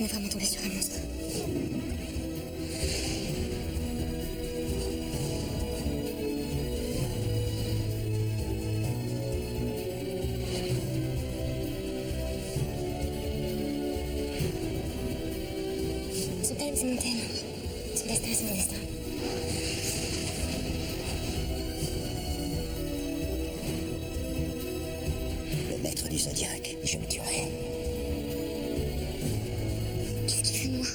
est vraiment tombé sur un monstre. Son thème, c'est mon thème. Son destin, c'est mon destin. Le maître du zodiaque, je le tuerai. Qu'est-ce qu'il fait de moi?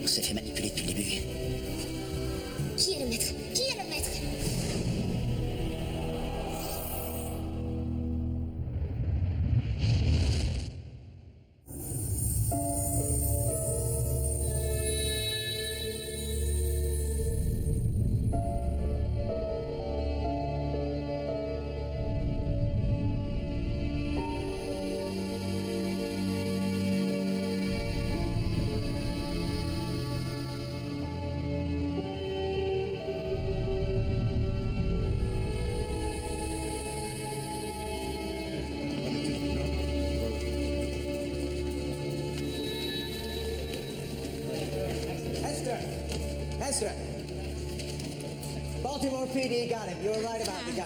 On s'est fait manipuler depuis le début. Qui est le maître? Qui est le maître? Esther! Baltimore PD got him. You were right about the guy.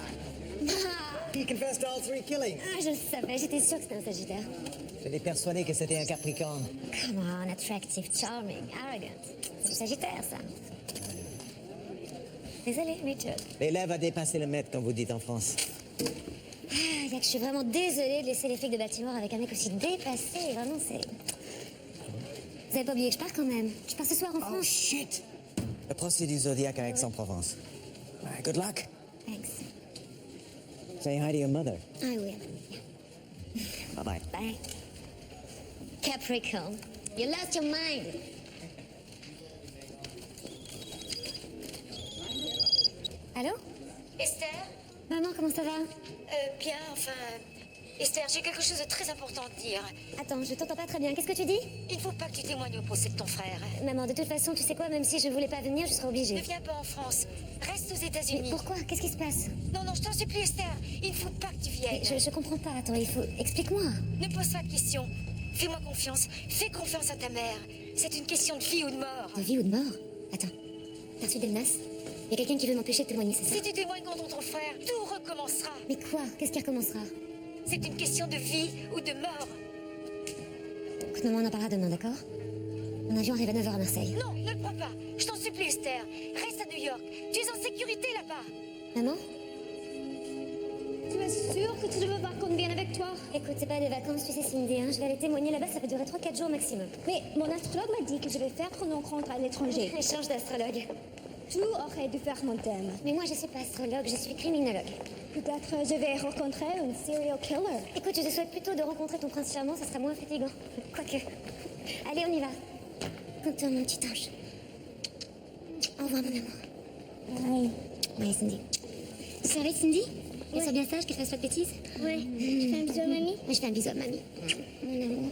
He confessed to all 3 killings. Ah, je le savais, j'étais sûre que c'était un Sagittaire. J'étais persuadé que c'était un Capricorne. Come on, attractive, charming, arrogant. C'est le Sagittaire, ça. Désolée, Richard. L'élève a dépassé le maître, comme vous dites en France. Ah, y a que je suis vraiment désolée de laisser les flics de Baltimore avec un mec aussi dépassé. Vraiment, c'est... Vous avez pas oublié que je pars quand même. Je pars ce soir en Oh, France. shit! Le procès du Zodiac à Aix-en-Provence. Good luck. Thanks. Say hi to your mother. I will. Bye-bye. Bye. Capricorn, you lost your mind. Allô? Esther, Maman, comment ça va? bien, enfin... Esther, j'ai quelque chose de très important à te dire. Attends, je t'entends pas très bien. Qu'est-ce que tu dis? Il faut pas que tu témoignes au procès de ton frère. Maman, de toute façon, tu sais quoi? Même si je voulais pas venir, je serais Ne obligée. viens pas en France. Reste aux Mais États-Unis. pourquoi? Qu'est-ce qui se passe? Non, non, je t'en supplie, Esther. Il ne faut pas que tu viennes. Mais je comprends pas. Attends, il faut... Explique-moi. Ne pose pas de questions. Fais-moi confiance. Fais confiance à ta mère. C'est une question de vie ou de mort. De vie ou de mort? Attends. T'as reçu des menaces? Y a quelqu'un qui veut m'empêcher de témoigner, c'est ça? Si tu témoignes contre ton frère, tout recommencera. Mais quoi? Qu'est-ce qui recommencera? C'est une question de vie ou de mort. Écoute, maman, on en parlera demain, d'accord? Mon avion arrive à 9h à Marseille. Non, ne le prends pas. Je t'en supplie, Esther. Reste à New York. Tu es en sécurité là-bas. Maman? Tu es sûre que tu veux pas qu'on vienne avec toi? Écoute, c'est pas des vacances, tu sais, Cindy, hein. Je vais aller témoigner là-bas, ça va durer 3-4 jours maximum. Mais mon astrologue m'a dit que je vais faire ton rencontre à l'étranger. Échange d'astrologue. Tu aurais dû faire mon thème. Mais moi, je suis pas astrologue, je suis criminologue. Peut-être je vais rencontrer un serial killer. Écoute, je te souhaite plutôt de rencontrer ton prince charmant, ça sera moins fatigant. Quoique. Allez, on y va. Compte-toi, mon petit ange. Au revoir, mon amour. Ouais. Ouais, Cindy. Ça va, Cindy? Elle soit bien sage, qu'elle fasse pas de bêtises? Ouais. Tu fais un bisou à mamie? Je fais un bisou à mamie. Mon amour.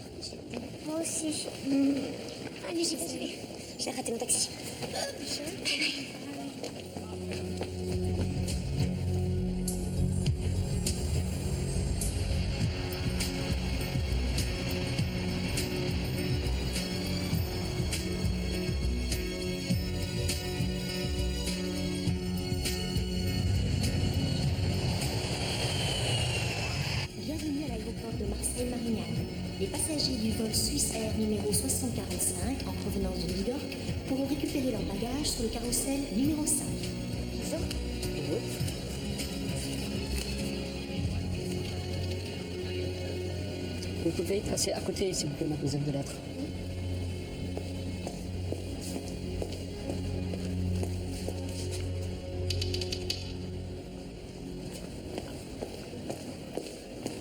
Moi aussi. Allez, j'y vais. J'ai raté mon taxi. Bienvenue à l'aéroport de Marseille-Marignane. Les passagers du vol Suisse Air numéro 6045 en provenance de New York pourront récupérer leur bagage sur le carrousel numéro 5. Vous pouvez passer à côté, s'il vous plaît, mademoiselle de Lettres.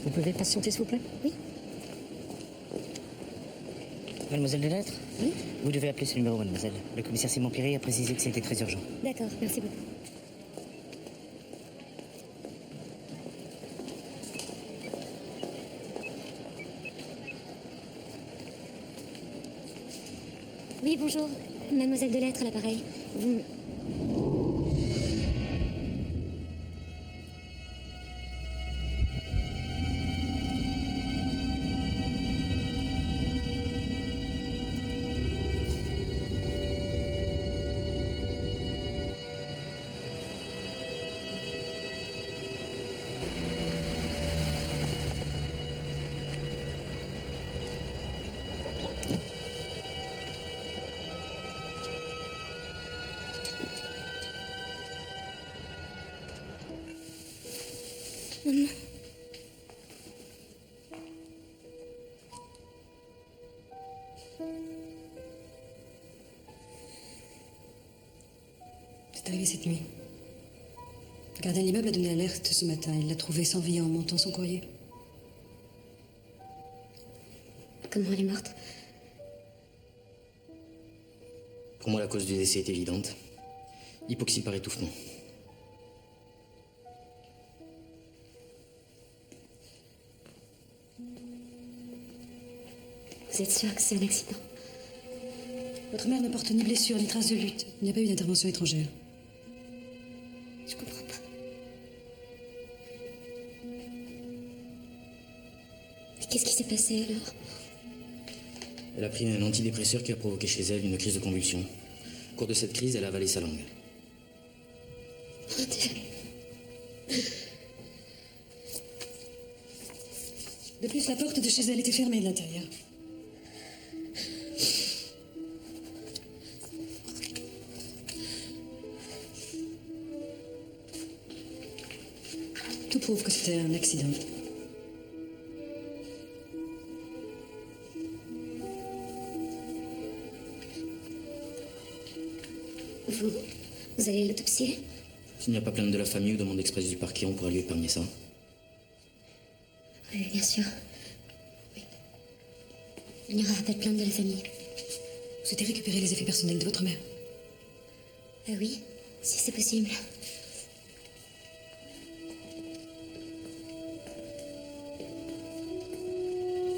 Vous pouvez patienter, s'il vous plaît? Oui. Mademoiselle de Lettres? Oui. Vous devez appeler ce numéro, mademoiselle. Le commissaire Simon Piré a précisé que c'était très urgent. D'accord, merci beaucoup. Oui, bonjour. Mademoiselle de Lettres à l'appareil. Vous... Comment? C'est arrivé cette nuit. Le gardien de l'immeuble a donné l'alerte ce matin. Il l'a trouvé sans vie en montant son courrier. Comment elle est morte? Pour moi, la cause du décès est évidente. Hypoxie par étouffement. Vous êtes sûr que c'est un accident? Votre mère ne porte ni blessure ni trace de lutte. Il n'y a pas eu d'intervention étrangère. Je comprends pas. Et qu'est-ce qui s'est passé alors? Elle a pris un antidépresseur qui a provoqué chez elle une crise de convulsion. Au cours de cette crise, elle a avalé sa langue. Mon Dieu. De plus, la porte de chez elle était fermée de l'intérieur. Tout prouve que c'était un accident. Vous allez l'autopsier? S'il n'y a pas plainte de la famille ou demande express du parquet, on pourra lui épargner ça. Oui, bien sûr. Oui. Il n'y aura pas de plainte de la famille. Vous souhaitez récupérer les effets personnels de votre mère? Oui, si c'est possible.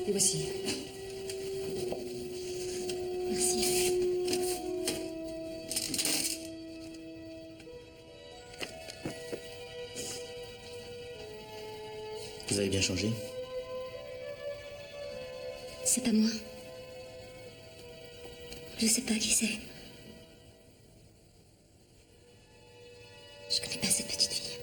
Et voici. Merci. Vous avez bien changé? C'est pas moi. Je sais pas qui c'est. Je connais pas cette petite fille.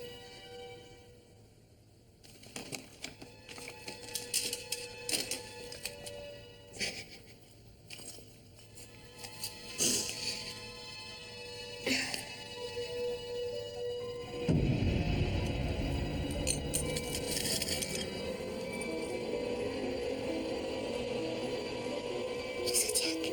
Le Zodiac.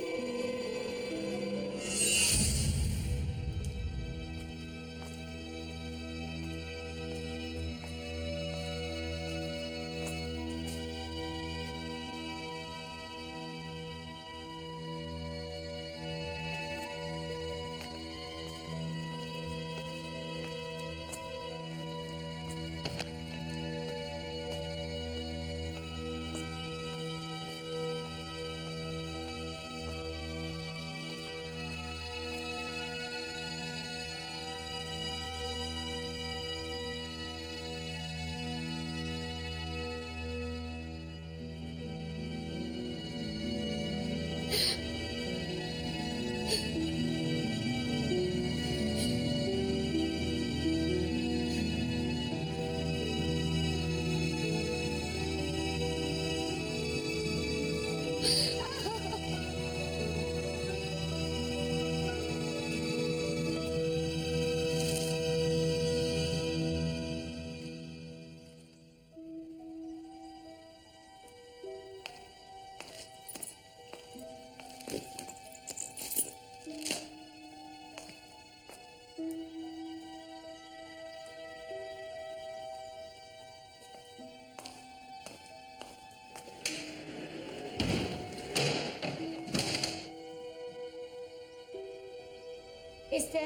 Esther,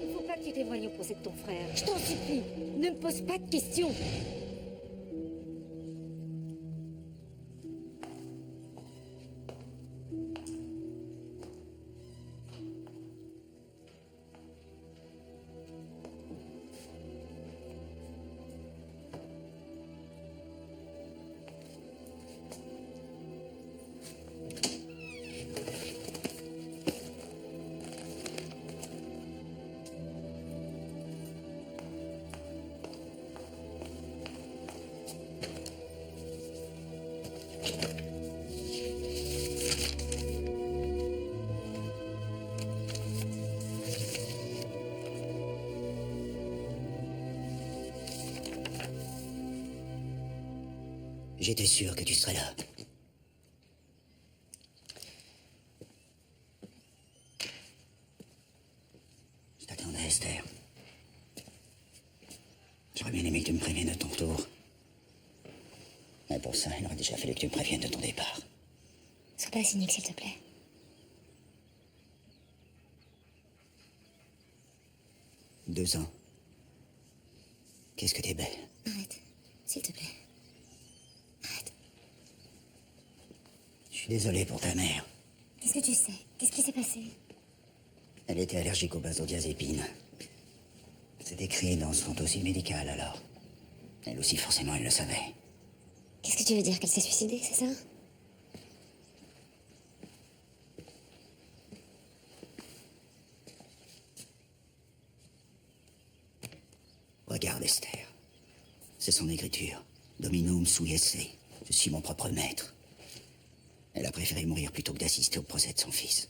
il ne faut pas que tu t'éloignes au procès de ton frère. Je t'en supplie, ne me pose pas de questions. J'étais sûr que tu serais là. Je t'attendais, Esther. J'aurais bien aimé que tu me préviennes de ton retour. Mais pour ça, il aurait déjà fallu que tu me préviennes de ton départ. Sois pas cynique, s'il te plaît. 2 ans. Qu'est-ce que t'es belle. Arrête, s'il te plaît. Arrête. Je suis désolé pour ta mère. Qu'est-ce que tu sais? Qu'est-ce qui s'est passé? Elle était allergique aux benzodiazépines. C'est écrit dans son dossier médical, alors. Elle aussi, forcément, elle le savait. Qu'est-ce que tu veux dire? Qu'elle s'est suicidée, c'est ça? Regarde, Esther. C'est son écriture. Dominum sui esse. Je suis mon propre maître. Elle a préféré mourir plutôt que d'assister au procès de son fils.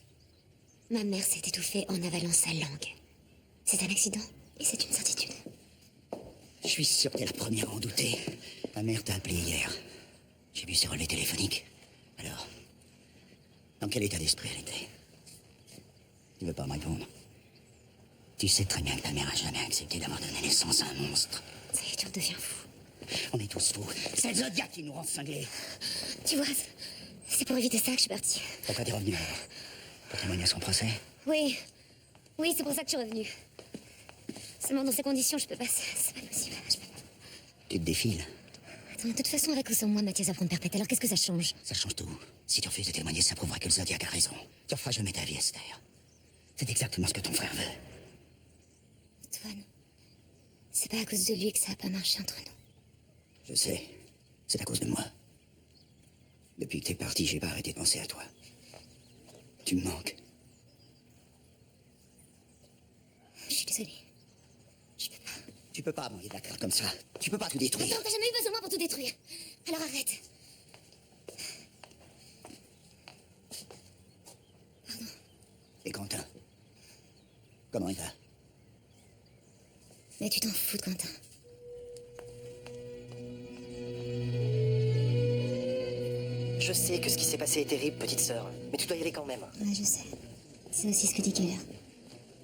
Ma mère s'est étouffée en avalant sa langue. C'est un accident, et c'est une certitude. Je suis sûr que t'es la première à en douter. Ma mère t'a appelé hier. J'ai vu ses relais téléphoniques. Alors, dans quel état d'esprit elle était? Tu veux pas me répondre? Tu sais très bien que ta mère a jamais accepté d'avoir donné naissance à un monstre. Ça y est, tu redeviens fou. On est tous fous. C'est le Zodiac qui nous rend cinglés. Tu vois, c'est pour éviter ça que je suis partie. Pourquoi t'es revenu alors? Pour témoigner à son procès? Oui, oui, c'est pour ça que je suis revenue. Seulement dans ces conditions, je peux pas. C'est pas possible. Je peux pas. Tu te défiles. Attends, de toute façon, avec ou sans moi, Mathias va prendre perpète. Alors qu'est-ce que ça change? Ça change tout. Si tu refuses de témoigner, ça prouvera que le Zodiac a raison. Tu referas jamais ta vie, Esther. C'est exactement ce que ton frère veut. Antoine, c'est pas à cause de lui que ça a pas marché entre nous. Je sais. C'est à cause de moi. Depuis que t'es parti, j'ai pas arrêté de penser à toi. Tu me manques. Je suis désolée. Je peux pas. Tu peux pas manquer de la carte comme ça. Tu peux pas tout détruire. Attends, t'as jamais eu besoin de moi pour tout détruire. Alors arrête. Pardon. Et Quentin? Comment il va? Mais tu t'en fous de Quentin. Je sais que ce qui s'est passé est terrible, petite sœur, mais tu dois y aller quand même. Ouais, je sais. C'est aussi ce que dit Keller.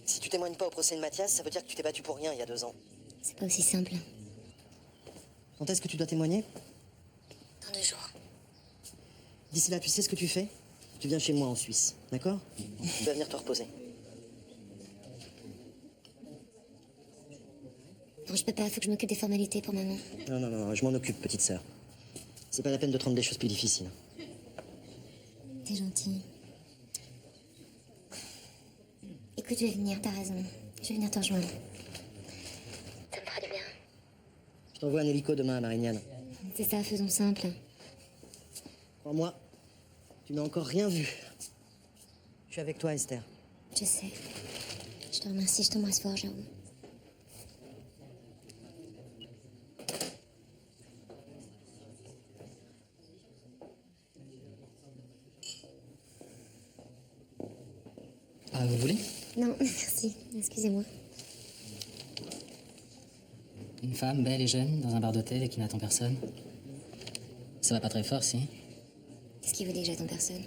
Si tu témoignes pas au procès de Mathias, ça veut dire que tu t'es battu pour rien il y a 2 ans. C'est pas aussi simple. Quand est-ce que tu dois témoigner? Dans 2 jours. D'ici là, tu sais ce que tu fais? Tu viens chez moi en Suisse, d'accord? Tu vas venir te reposer. Non, je peux pas. Faut que je m'occupe des formalités pour maman. Non, non, non, je m'en occupe, petite sœur. C'est pas la peine de te rendre des choses plus difficiles. T'es gentil. Écoute, je vais venir, t'as raison. Je vais venir te rejoindre. Ça me fera du bien. Je t'envoie un hélico demain à Marignane. C'est ça, faisons simple. Crois-moi, tu n'as encore rien vu. Je suis avec toi, Esther. Je sais. Je te remercie, je t'embrasse fort, Jérôme. Ah, vous voulez? Non, merci. Excusez-moi. Une femme belle et jeune dans un bar d'hôtel et qui n'attend personne. Ça va pas très fort, si? Qu'est-ce qui vous dit que j'attends personne?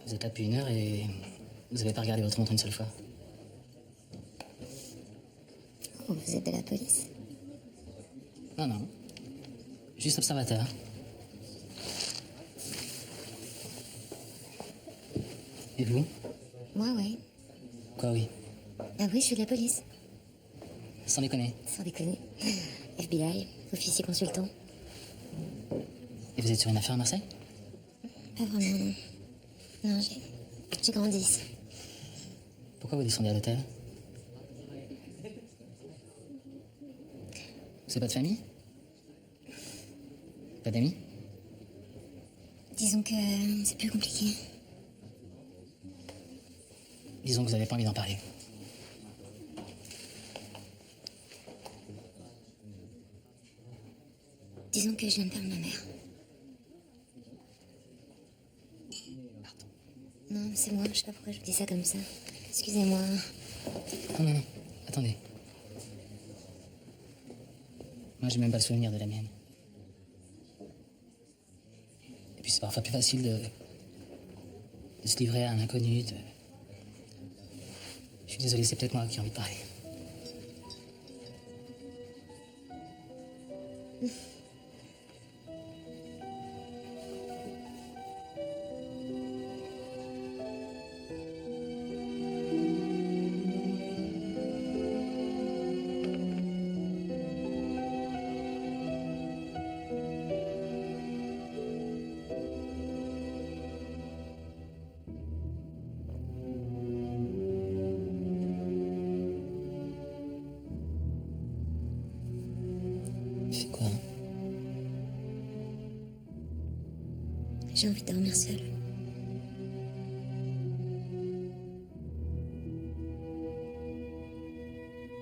Vous êtes là depuis 1 heure et vous avez pas regardé votre montre une seule fois. Oh, vous êtes de la police? Non, non. Juste observateur. Et vous? Moi, ouais. Quoi, oui? Ah oui, je suis de la police. Sans déconner. Sans déconner. FBI, officier consultant. Et vous êtes sur une affaire à Marseille? Pas vraiment, non. Non, j'ai grandi ici. Pourquoi vous descendez à l'hôtel? Vous avez pas de famille? Pas d'amis? Disons que c'est plus compliqué. Disons que vous avez pas envie d'en parler. Disons que je viens de perdre ma mère. Pardon. Non, c'est moi, je sais pas pourquoi je vous dis ça comme ça. Excusez-moi. Non, non, non. Attendez. Moi, j'ai même pas le souvenir de la mienne. c'est parfois plus facile de se livrer à un inconnu. Je suis désolé, c'est peut-être moi qui ai envie de parler. J'ai envie de dormir seule.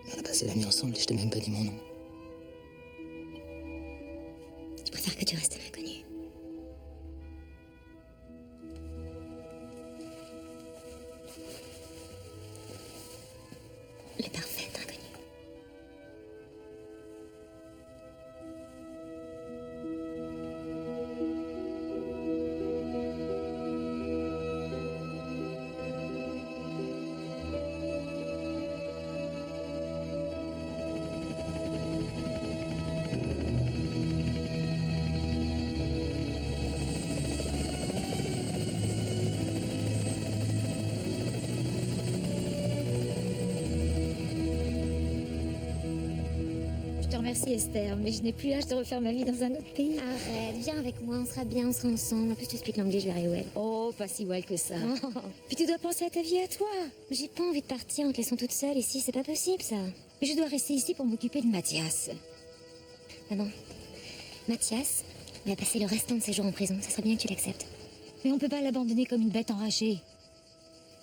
On a passé la nuit ensemble et je t'ai même pas dit mon nom. Je préfère que tu restes un inconnu. Le parfait inconnu. Je te remercie, Esther, mais je n'ai plus l'âge de refaire ma vie dans un autre pays. Arrête, viens avec moi, on sera bien, on sera ensemble. En plus, tu expliques l'anglais, je verrai où elle. Oh, pas si well que ça. Puis tu dois penser à ta vie à toi. J'ai pas envie de partir en te laissant toute seule ici, c'est pas possible ça. Mais je dois rester ici pour m'occuper de Mathias. Maman, Mathias va passer le restant de ses jours en prison, ça serait bien que tu l'acceptes. Mais on peut pas l'abandonner comme une bête enragée.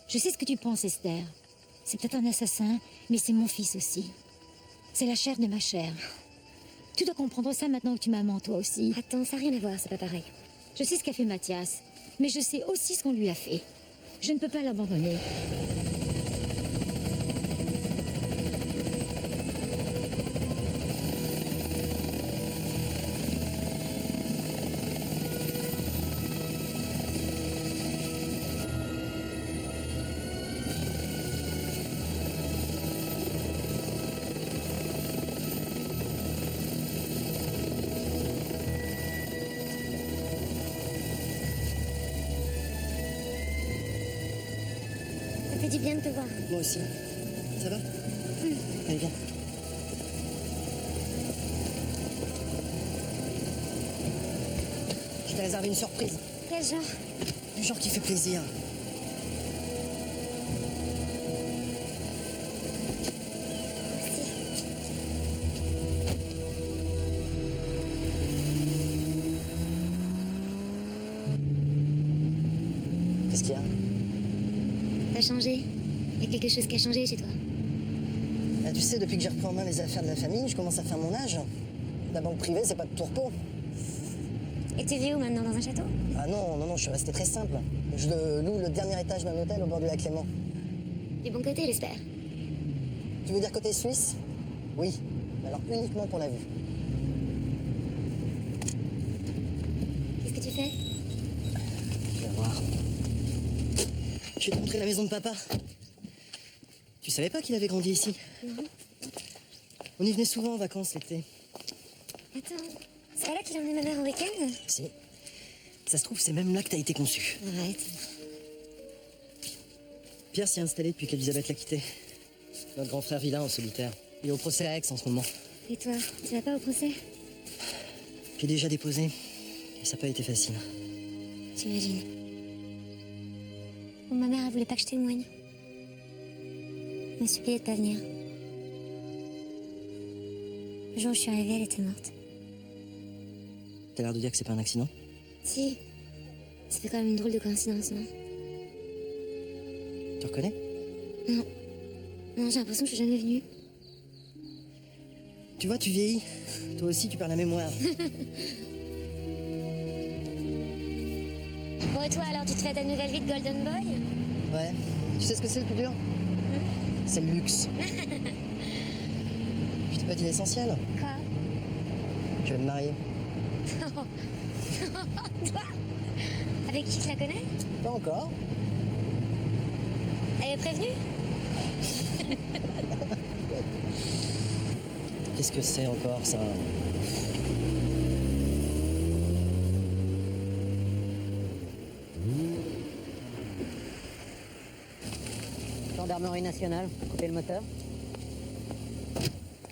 Je sais ce que tu penses, Esther. C'est peut-être un assassin, mais c'est mon fils aussi. C'est la chair de ma chair. Tu dois comprendre ça maintenant que tu m'amens, toi aussi. Attends, ça n'a rien à voir, c'est pas pareil. Je sais ce qu'a fait Mathias, mais je sais aussi ce qu'on lui a fait. Je ne peux pas l'abandonner. Ça fait du bien de te voir. Moi aussi. Ça va Allez, viens. Je t'ai réservé une surprise. Quel genre? Du genre qui fait plaisir. Qu'est-ce qu'il y a? T'as changé. Il y a quelque chose qui a changé chez toi. Ah, tu sais, depuis que j'ai repris en main les affaires de la famille, je commence à faire mon âge. La banque privée, c'est pas de tout repos. Et tu vis où maintenant? Dans un château? Ah non, non, non, je suis resté très simple. Je loue le dernier étage d'un hôtel au bord du lac Léman. Du bon côté, j'espère. Tu veux dire côté suisse? Oui, mais alors uniquement pour la vue. Qu'est-ce que tu fais? Je vais voir. Je vais te montrer la maison de papa. Tu savais pas qu'il avait grandi ici? Non. On y venait souvent en vacances l'été. Attends, c'est pas là qu'il a emmené ma mère en week-end? Si. Ça se trouve, c'est même là que t'as été conçu. Arrête. Pierre s'y est installé depuis qu'Elisabeth l'a quitté. Notre grand frère vilain en solitaire. Il est au procès à Aix en ce moment. Et toi, tu vas pas au procès? J'ai déjà déposé. Et ça n'a pas été facile. J'imagine. Bon, ma mère, elle voulait pas que je témoigne. Elle m'a supplié de pas venir. Le jour où je suis arrivée, elle était morte. T'as l'air de dire que c'est pas un accident? Si. Ça fait quand même une drôle de coïncidence, non? Tu reconnais? Non. Non, j'ai l'impression que je suis jamais venue. Tu vois, tu vieillis. Toi aussi, tu perds la mémoire. Bon, et toi, alors, tu te fais ta nouvelle vie de Golden Boy? Ouais. Tu sais ce que c'est le plus dur? C'est le luxe. Je t'ai pas dit l'essentiel. Quoi? Je vais me marier. Toi? Avec qui tu la connais? Pas encore. Elle est prévenue? Qu'est-ce que c'est encore, ça? Gendarmerie nationale, coupez le moteur.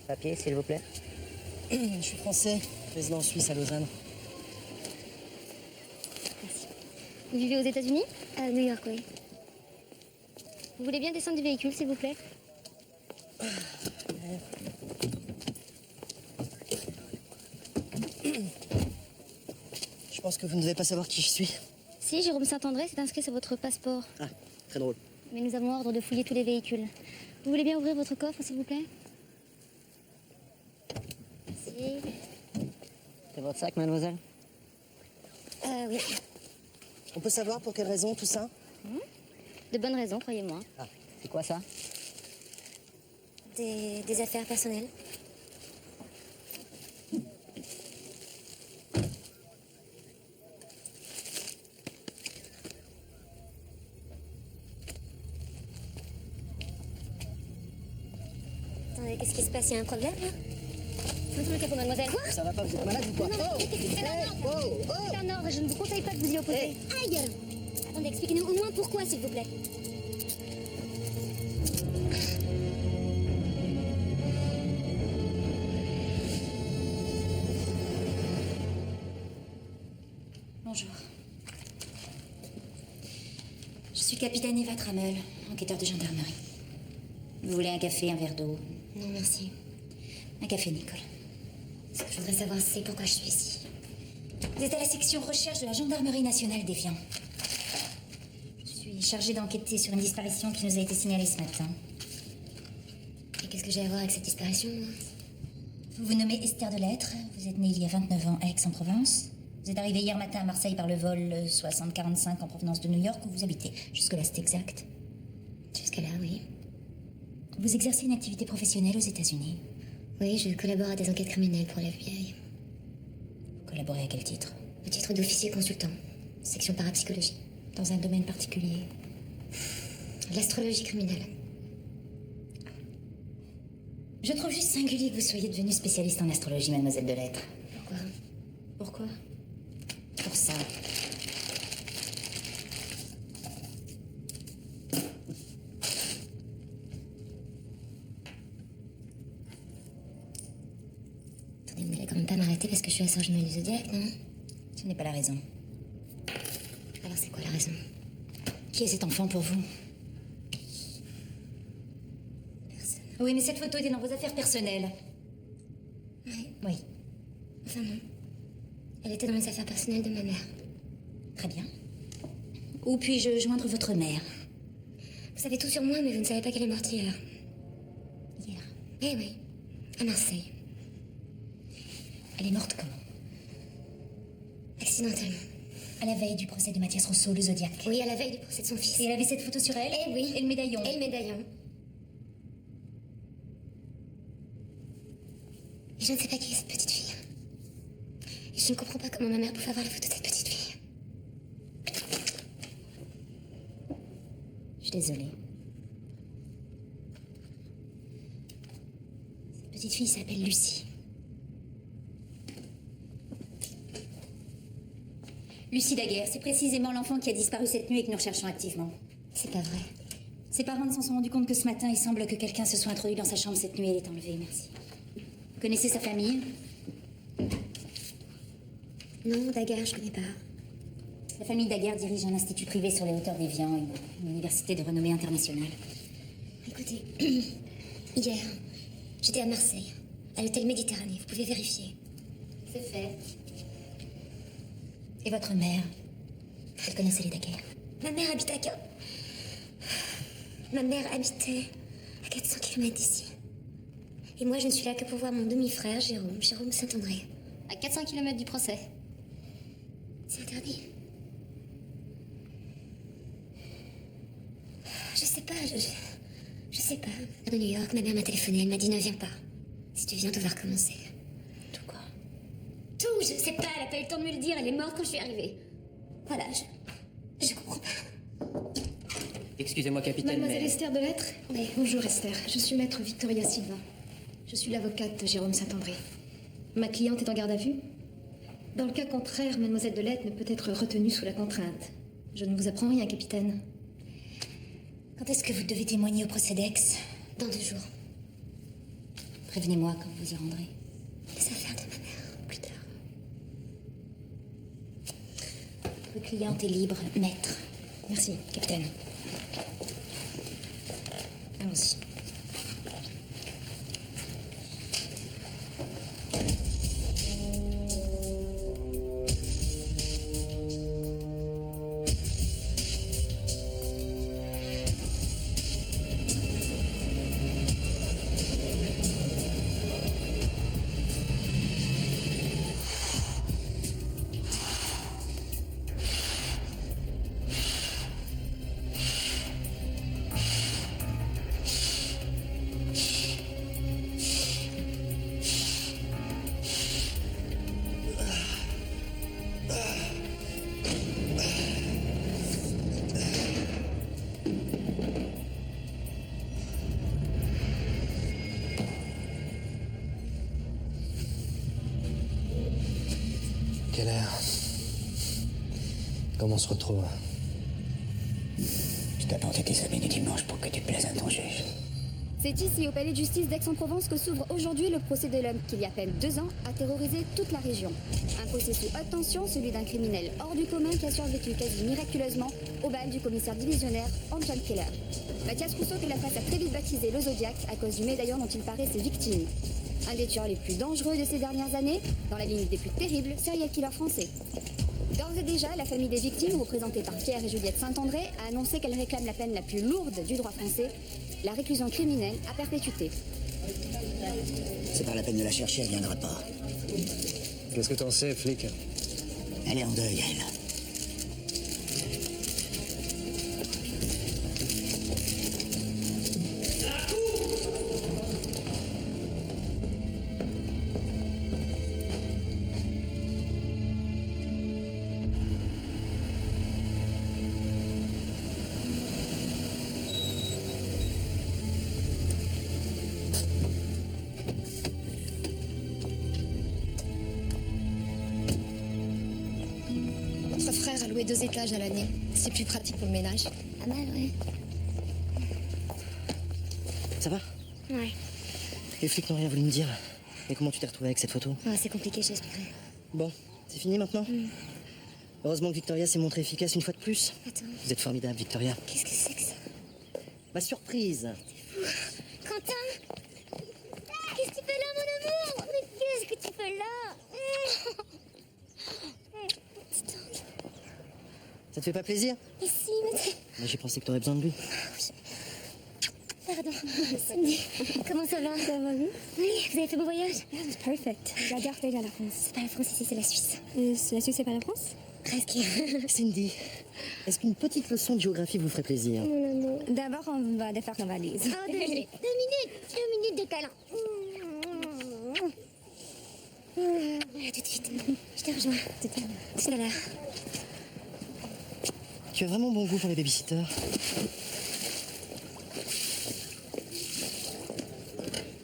Papier, s'il vous plaît. Je suis français, résident suisse à Lausanne. Vous vivez aux États-Unis? À New York, oui. Vous voulez bien descendre du véhicule, s'il vous plaît? Je pense que vous ne devez pas savoir qui je suis. Si, Jérôme Saint-André, c'est inscrit sur votre passeport. Ah, très drôle. Mais nous avons ordre de fouiller tous les véhicules. Vous voulez bien ouvrir votre coffre, s'il vous plaît? Merci. C'est votre sac, mademoiselle? Oui. On peut savoir pour quelle raison tout ça? De bonnes raisons, croyez-moi. Ah, c'est quoi ça? Des affaires personnelles. Attendez, qu'est-ce qui se passe? Il y a un problème, là? Montrez le capot, mademoiselle. Quoi? Ça va pas, vous êtes malade ou quoi? Non, non, c'est un ordre. C'est un ordre, je ne vous conseille pas de vous y opposer. Aïe! Attendez, expliquez-nous au moins pourquoi, s'il vous plaît. Bonjour. Je suis capitaine Eva Trammel, enquêteur de gendarmerie. Vous voulez un café, un verre d'eau? Non, merci. Un café, Nicole. Ce que je voudrais savoir, c'est pourquoi je suis ici. Vous êtes à la section recherche de la gendarmerie nationale d'Évian. Je suis chargée d'enquêter sur une disparition qui nous a été signalée ce matin. Et qu'est-ce que j'ai à voir avec cette disparition, moi? Vous vous nommez Esther Delettre. Vous êtes née il y a 29 ans à Aix-en-Provence. Vous êtes arrivée hier matin à Marseille par le vol 6045 en provenance de New York où vous habitez. Jusque-là, c'est exact. Jusque-là, oui. Vous exercez une activité professionnelle aux États-Unis. Oui, je collabore à des enquêtes criminelles pour l'FBI. Vous collaborez à quel titre? Au titre d'officier consultant. Section parapsychologie. Dans un domaine particulier? L'astrologie criminelle. Je trouve juste singulier que vous soyez devenue spécialiste en astrologie, mademoiselle Delettre. Pourquoi? Pourquoi? Pour ça. Attendez, vous n'allez quand même pas m'arrêter parce que je suis Astronomie du Zodiac, non? Ce n'est pas la raison. Alors c'est quoi la raison? Qui est cet enfant pour vous? Personne. Oui, mais cette photo était dans vos affaires personnelles. Oui. Oui. Enfin non. Elle était dans les affaires personnelles de ma mère. Très bien. Où puis-je joindre votre mère? Vous savez tout sur moi, mais vous ne savez pas qu'elle est morte hier. Hier. Eh oui. À Marseille. Elle est morte comment? Accidentellement. À la veille du procès de Mathias Rousseau, le Zodiac. Oui, à la veille du procès de son fils. Et elle avait cette photo sur elle? Eh oui. Et le médaillon? Et le médaillon. Et je ne sais pas qui est cette petite fille. Et je ne comprends pas comment ma mère pouvait avoir la photo de cette petite fille. Je suis désolée. Cette petite fille s'appelle Lucie. Lucie Daguerre, c'est précisément l'enfant qui a disparu cette nuit et que nous recherchons activement. C'est pas vrai. Ses parents ne s'en sont rendus compte que ce matin, il semble que quelqu'un se soit introduit dans sa chambre cette nuit et elle est enlevée, merci. Vous connaissez sa famille? Non, Daguerre, je connais pas. La famille Daguerre dirige un institut privé sur les hauteurs d'Évian, une université de renommée internationale. Écoutez, hier, j'étais à Marseille, à l'hôtel Méditerranée, vous pouvez vérifier. C'est fait. Et votre mère? Elle connaissait les Daguerre? Ma mère habite à... Ma mère habitait à 400 km d'ici. Et moi, je ne suis là que pour voir mon demi-frère, Jérôme Saint-André. À 400 km du procès. C'est interdit. Je sais pas, je sais pas. De New York, ma mère m'a téléphoné, elle m'a dit ne viens pas. Si tu viens, tout va recommencer. Tout quoi? Tout, je sais pas, elle a pas eu le temps de me le dire, elle est morte quand je suis arrivée. Voilà, Excusez-moi, capitaine, Mademoiselle mais... Esther de Lettres? Oui. Bonjour Esther, je suis maître Victoria Silva. Je suis l'avocate de Jérôme Saint-André. Ma cliente est en garde à vue. Dans le cas contraire, Mademoiselle de Lettres ne peut être retenue sous la contrainte. Je ne vous apprends rien, capitaine. Quand est-ce que vous devez témoigner au procès d'Aix? Dans 2 jours. Prévenez-moi quand vous y rendrez. Les affaires de ma mère, plus tard. Le client est libre, maître. Merci, capitaine. Allons-y. Quelle heure? Comment on se retrouve? Je t'ai apporté tes amis du dimanche pour que tu plaises à ton juge. C'est ici, au palais de justice d'Aix-en-Provence, que s'ouvre aujourd'hui le procès de l'homme qui, il y a à peine 2 ans, a terrorisé toute la région. Un procès sous haute tension, celui d'un criminel hors du commun qui a survécu quasi miraculeusement au bal du commissaire divisionnaire Antoine Keller. Mathias Rousseau, que la presse a très vite baptisé le Zodiac à cause du médaillon dont il paraît ses victimes. Un des tueurs les plus dangereux de ces dernières années, dans la ligne des plus terribles serial killers français. D'ores et déjà, la famille des victimes, représentée par Pierre et Juliette Saint-André, a annoncé qu'elle réclame la peine la plus lourde du droit français, la réclusion criminelle à perpétuité. C'est pas la peine de la chercher, elle viendra pas. Qu'est-ce que t'en sais, flic? Elle est en deuil, elle. Votre frère a loué 2 étages à l'année. C'est plus pratique pour le ménage. Pas mal, ouais. Ça va? Ouais. Les flics n'ont rien voulu me dire. Mais comment tu t'es retrouvée avec cette photo? C'est compliqué, je t'expliquerai. Bon, c'est fini maintenant? Heureusement que Victoria s'est montrée efficace une fois de plus. Attends, Vous êtes formidable, Victoria. qu'est-ce que c'est que ça? Ma surprise! Quentin! Qu'est-ce que tu fais là, mon amour? Mais qu'est-ce que tu fais là? Putain. Ça te fait pas plaisir? Mais si, mais... Mais j'ai pensé que t'aurais besoin de lui. Pardon. Cindy, comment ça va? Ça va bien? Oui, vous avez fait bon voyage? Yeah, it was perfect. J'adore déjà la France. C'est pas la France ici, c'est la Suisse. La Suisse, c'est pas la France? Presque. Cindy, est-ce qu'une petite leçon de géographie vous ferait plaisir? D'abord, on va défaire nos valises. Oh, 2 minutes. 2 minutes de câlin. À tout de suite. Je te rejoins. Tout à l'heure. Tu as vraiment bon goût pour les babysitters.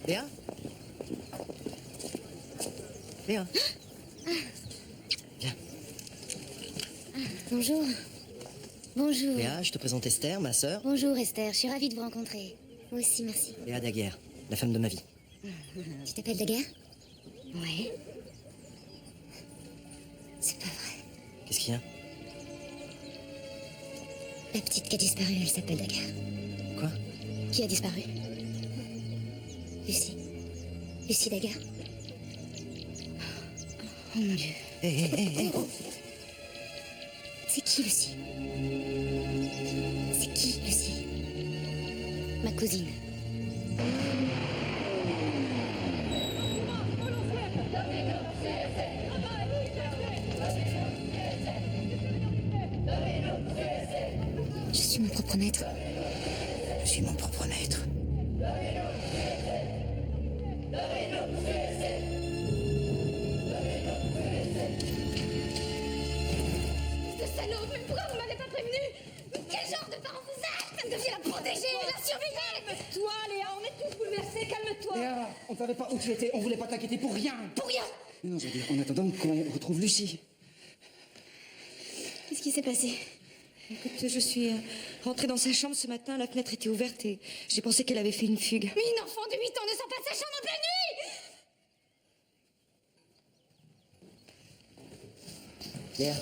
Léa? Léa? Viens. Bonjour. Bonjour. Léa, je te présente Esther, ma sœur. Bonjour Esther, je suis ravie de vous rencontrer. Moi aussi, merci. Léa Daguerre, la femme de ma vie. Tu t'appelles Daguerre? Ouais. C'est pas vrai. Qu'est-ce qu'il y a? La petite qui a disparu, elle s'appelle Daguerre. Quoi? Qui a disparu? Lucie. Lucie Daguerre. Oh mon Dieu. Hé. C'est qui Lucie? C'est qui Lucie? Ma cousine. Je suis mon propre maître. Je suis mon propre maître. Ce salaud, mais pourquoi vous m'avez pas prévenu? Quel genre de parent vous êtes? savait pas où tu étais, on voulait pas t'inquiéter pour rien. Pour rien. Non, je veux dire, en attendant qu'on retrouve Lucie. Qu'est-ce qui s'est passé? Écoute, je suis rentrée dans sa chambre ce matin, la fenêtre était ouverte et j'ai pensé qu'elle avait fait une fugue. Mais une enfant de 8 ans ne sort pas de sa chambre en pleine nuit. Pierre.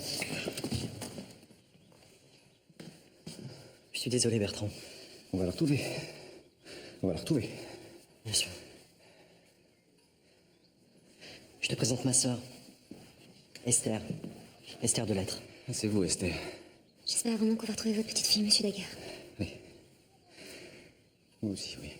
Je suis désolé, Bertrand. On va la retrouver. On va la retrouver. Bien sûr. Je te présente ma sœur, Esther. Esther de Lettres. C'est vous, Esther. J'espère vraiment qu'on va retrouver votre petite fille, monsieur Daguerre. Oui. Moi aussi, oui.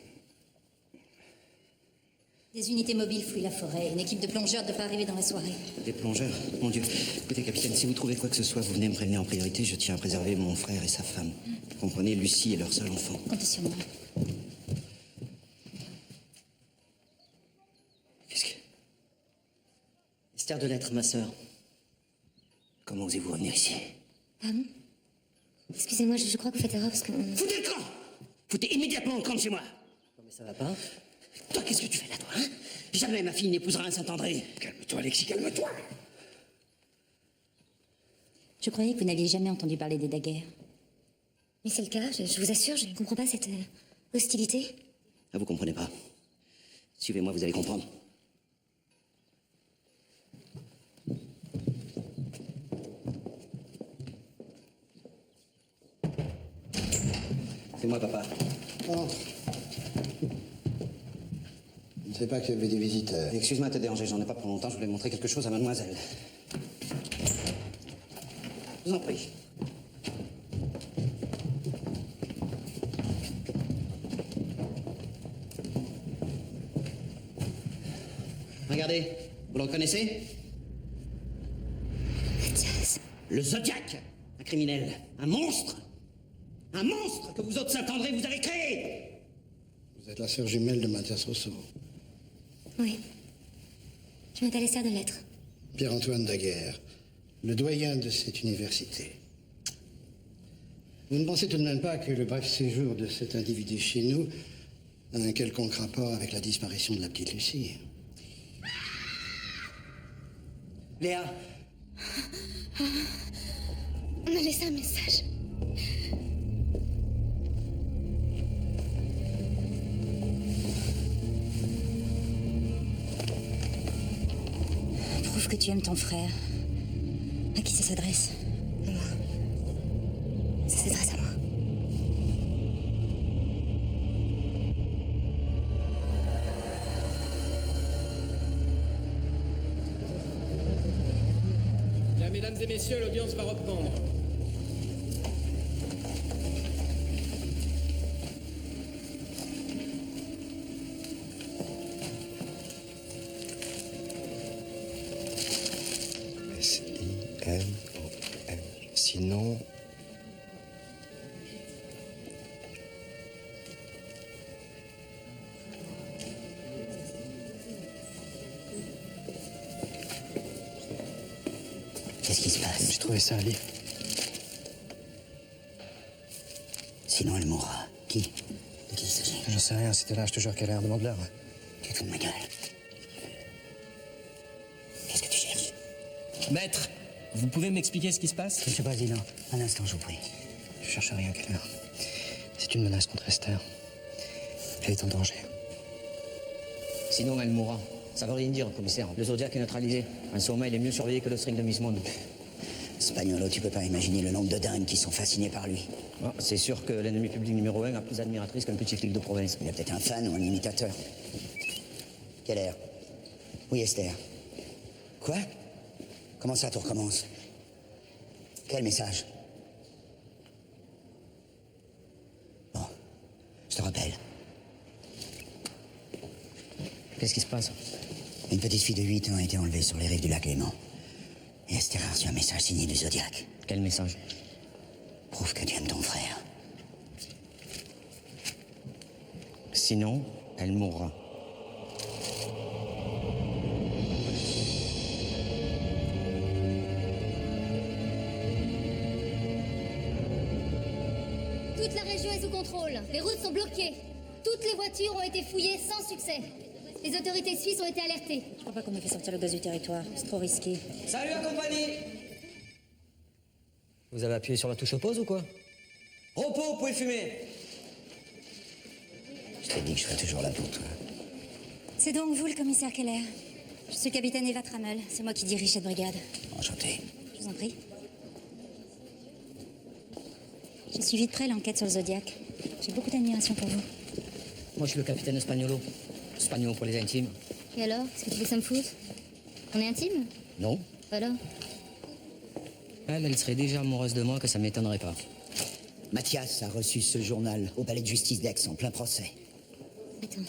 Des unités mobiles fouillent la forêt. Une équipe de plongeurs devrait arriver dans la soirée. Des plongeurs? Mon Dieu. Écoutez, capitaine, si vous trouvez quoi que ce soit, vous venez me prévenir en priorité. Je tiens à préserver mon frère et sa femme. Vous comprenez, Lucie est leur seul enfant. Comptez sur moi. Qu'est-ce que... Esther de Lettres, ma sœur. Comment osez-vous revenir ici? Pardon? Excusez-moi, je crois que vous faites erreur parce que... Foutez le camp! Foutez immédiatement le camp de chez moi! Non, mais ça va pas? Toi, qu'est-ce que tu fais là, toi, hein? Jamais ma fille n'épousera un Saint-André. Calme-toi, Alexis, calme-toi! Je croyais que vous n'aviez jamais entendu parler des Daguerre. Mais c'est le cas, je vous assure, je ne comprends pas cette hostilité. Ah, vous comprenez pas. Suivez-moi, vous allez comprendre. C'est moi, papa. Entre. Je ne sais pas qu'il y avait des visiteurs. Excuse-moi de te déranger, j'en ai pas pour longtemps. Je voulais montrer quelque chose à mademoiselle. Je vous en prie. Regardez, vous le reconnaissez? Mathias. Le Zodiac, un criminel, un monstre. Un monstre que vous autres Saint-André vous avez créé. Vous êtes la sœur jumelle de Mathias Rousseau. Oui. Je m'appelle Esther de Lettres. Pierre-Antoine Daguerre, le doyen de cette université. Vous ne pensez tout de même pas que le bref séjour de cet individu chez nous a un quelconque rapport avec la disparition de la petite Lucie? Léa. On a laissé un message. Prouve que tu aimes ton frère. À qui ça s'adresse? À moi. Ça s'adresse à moi. Bien, mesdames et messieurs, l'audience va reprendre. S-I-N-O-N. Sinon... Qu'est-ce qui se passe? J'ai trouvé ça, Ali. Sinon, elle mourra. Qui? De qui il s'agit? J'en sais rien, c'était là, je te jure qu'elle a un demande-leur. Tu te fous de ma gueule. Qu'est-ce que tu cherches? Maître, vous pouvez m'expliquer ce qui se passe? Monsieur Basile, un instant, je vous prie. Je cherche rien, Keller. C'est une menace contre Esther. Elle est en danger. Sinon, elle mourra. Ça veut rien dire, commissaire. Le Zodiac est neutralisé. Un sommet, il est mieux surveillé que le string de Miss Monde. Spagnolo, tu peux pas imaginer le nombre de dingues qui sont fascinés par lui. Oh, c'est sûr que l'ennemi public numéro 1 a plus d'admiratrices qu'un petit flic de province. Il y a peut-être un fan ou un imitateur. Quelle heure? Oui, Esther. Quoi? Comment ça, tout recommence? Quel message? Bon, je te rappelle. Qu'est-ce qui se passe? Une petite fille de 8 ans a été enlevée sur les rives du lac Léman. Et Esther a reçu un message signé du Zodiac. Quel message? Prouve que tu aimes ton frère. Sinon, elle mourra. Toute la région est sous contrôle. Les routes sont bloquées. Toutes les voitures ont été fouillées sans succès. Les autorités suisses ont été alertées. Je crois pas qu'on ait fait sortir le gaz du territoire. C'est trop risqué. Salut la compagnie! Vous avez appuyé sur la touche pause ou quoi? Repos, vous pouvez fumer! Je t'ai dit que je serais toujours là pour toi. C'est donc vous le commissaire Keller. Je suis capitaine Eva Trammel. C'est moi qui dirige cette brigade. Enchanté. Je vous en prie. J'ai suivi de près l'enquête sur le Zodiac. J'ai beaucoup d'admiration pour vous. Moi, je suis le capitaine Espagnolo. Espagnol pour les intimes. Et alors, est-ce que tu veux que ça me foute? On est intime? Non. Alors? Elle serait déjà amoureuse de moi que ça m'étonnerait pas. Mathias a reçu ce journal au palais de justice d'Aix en plein procès. Attends.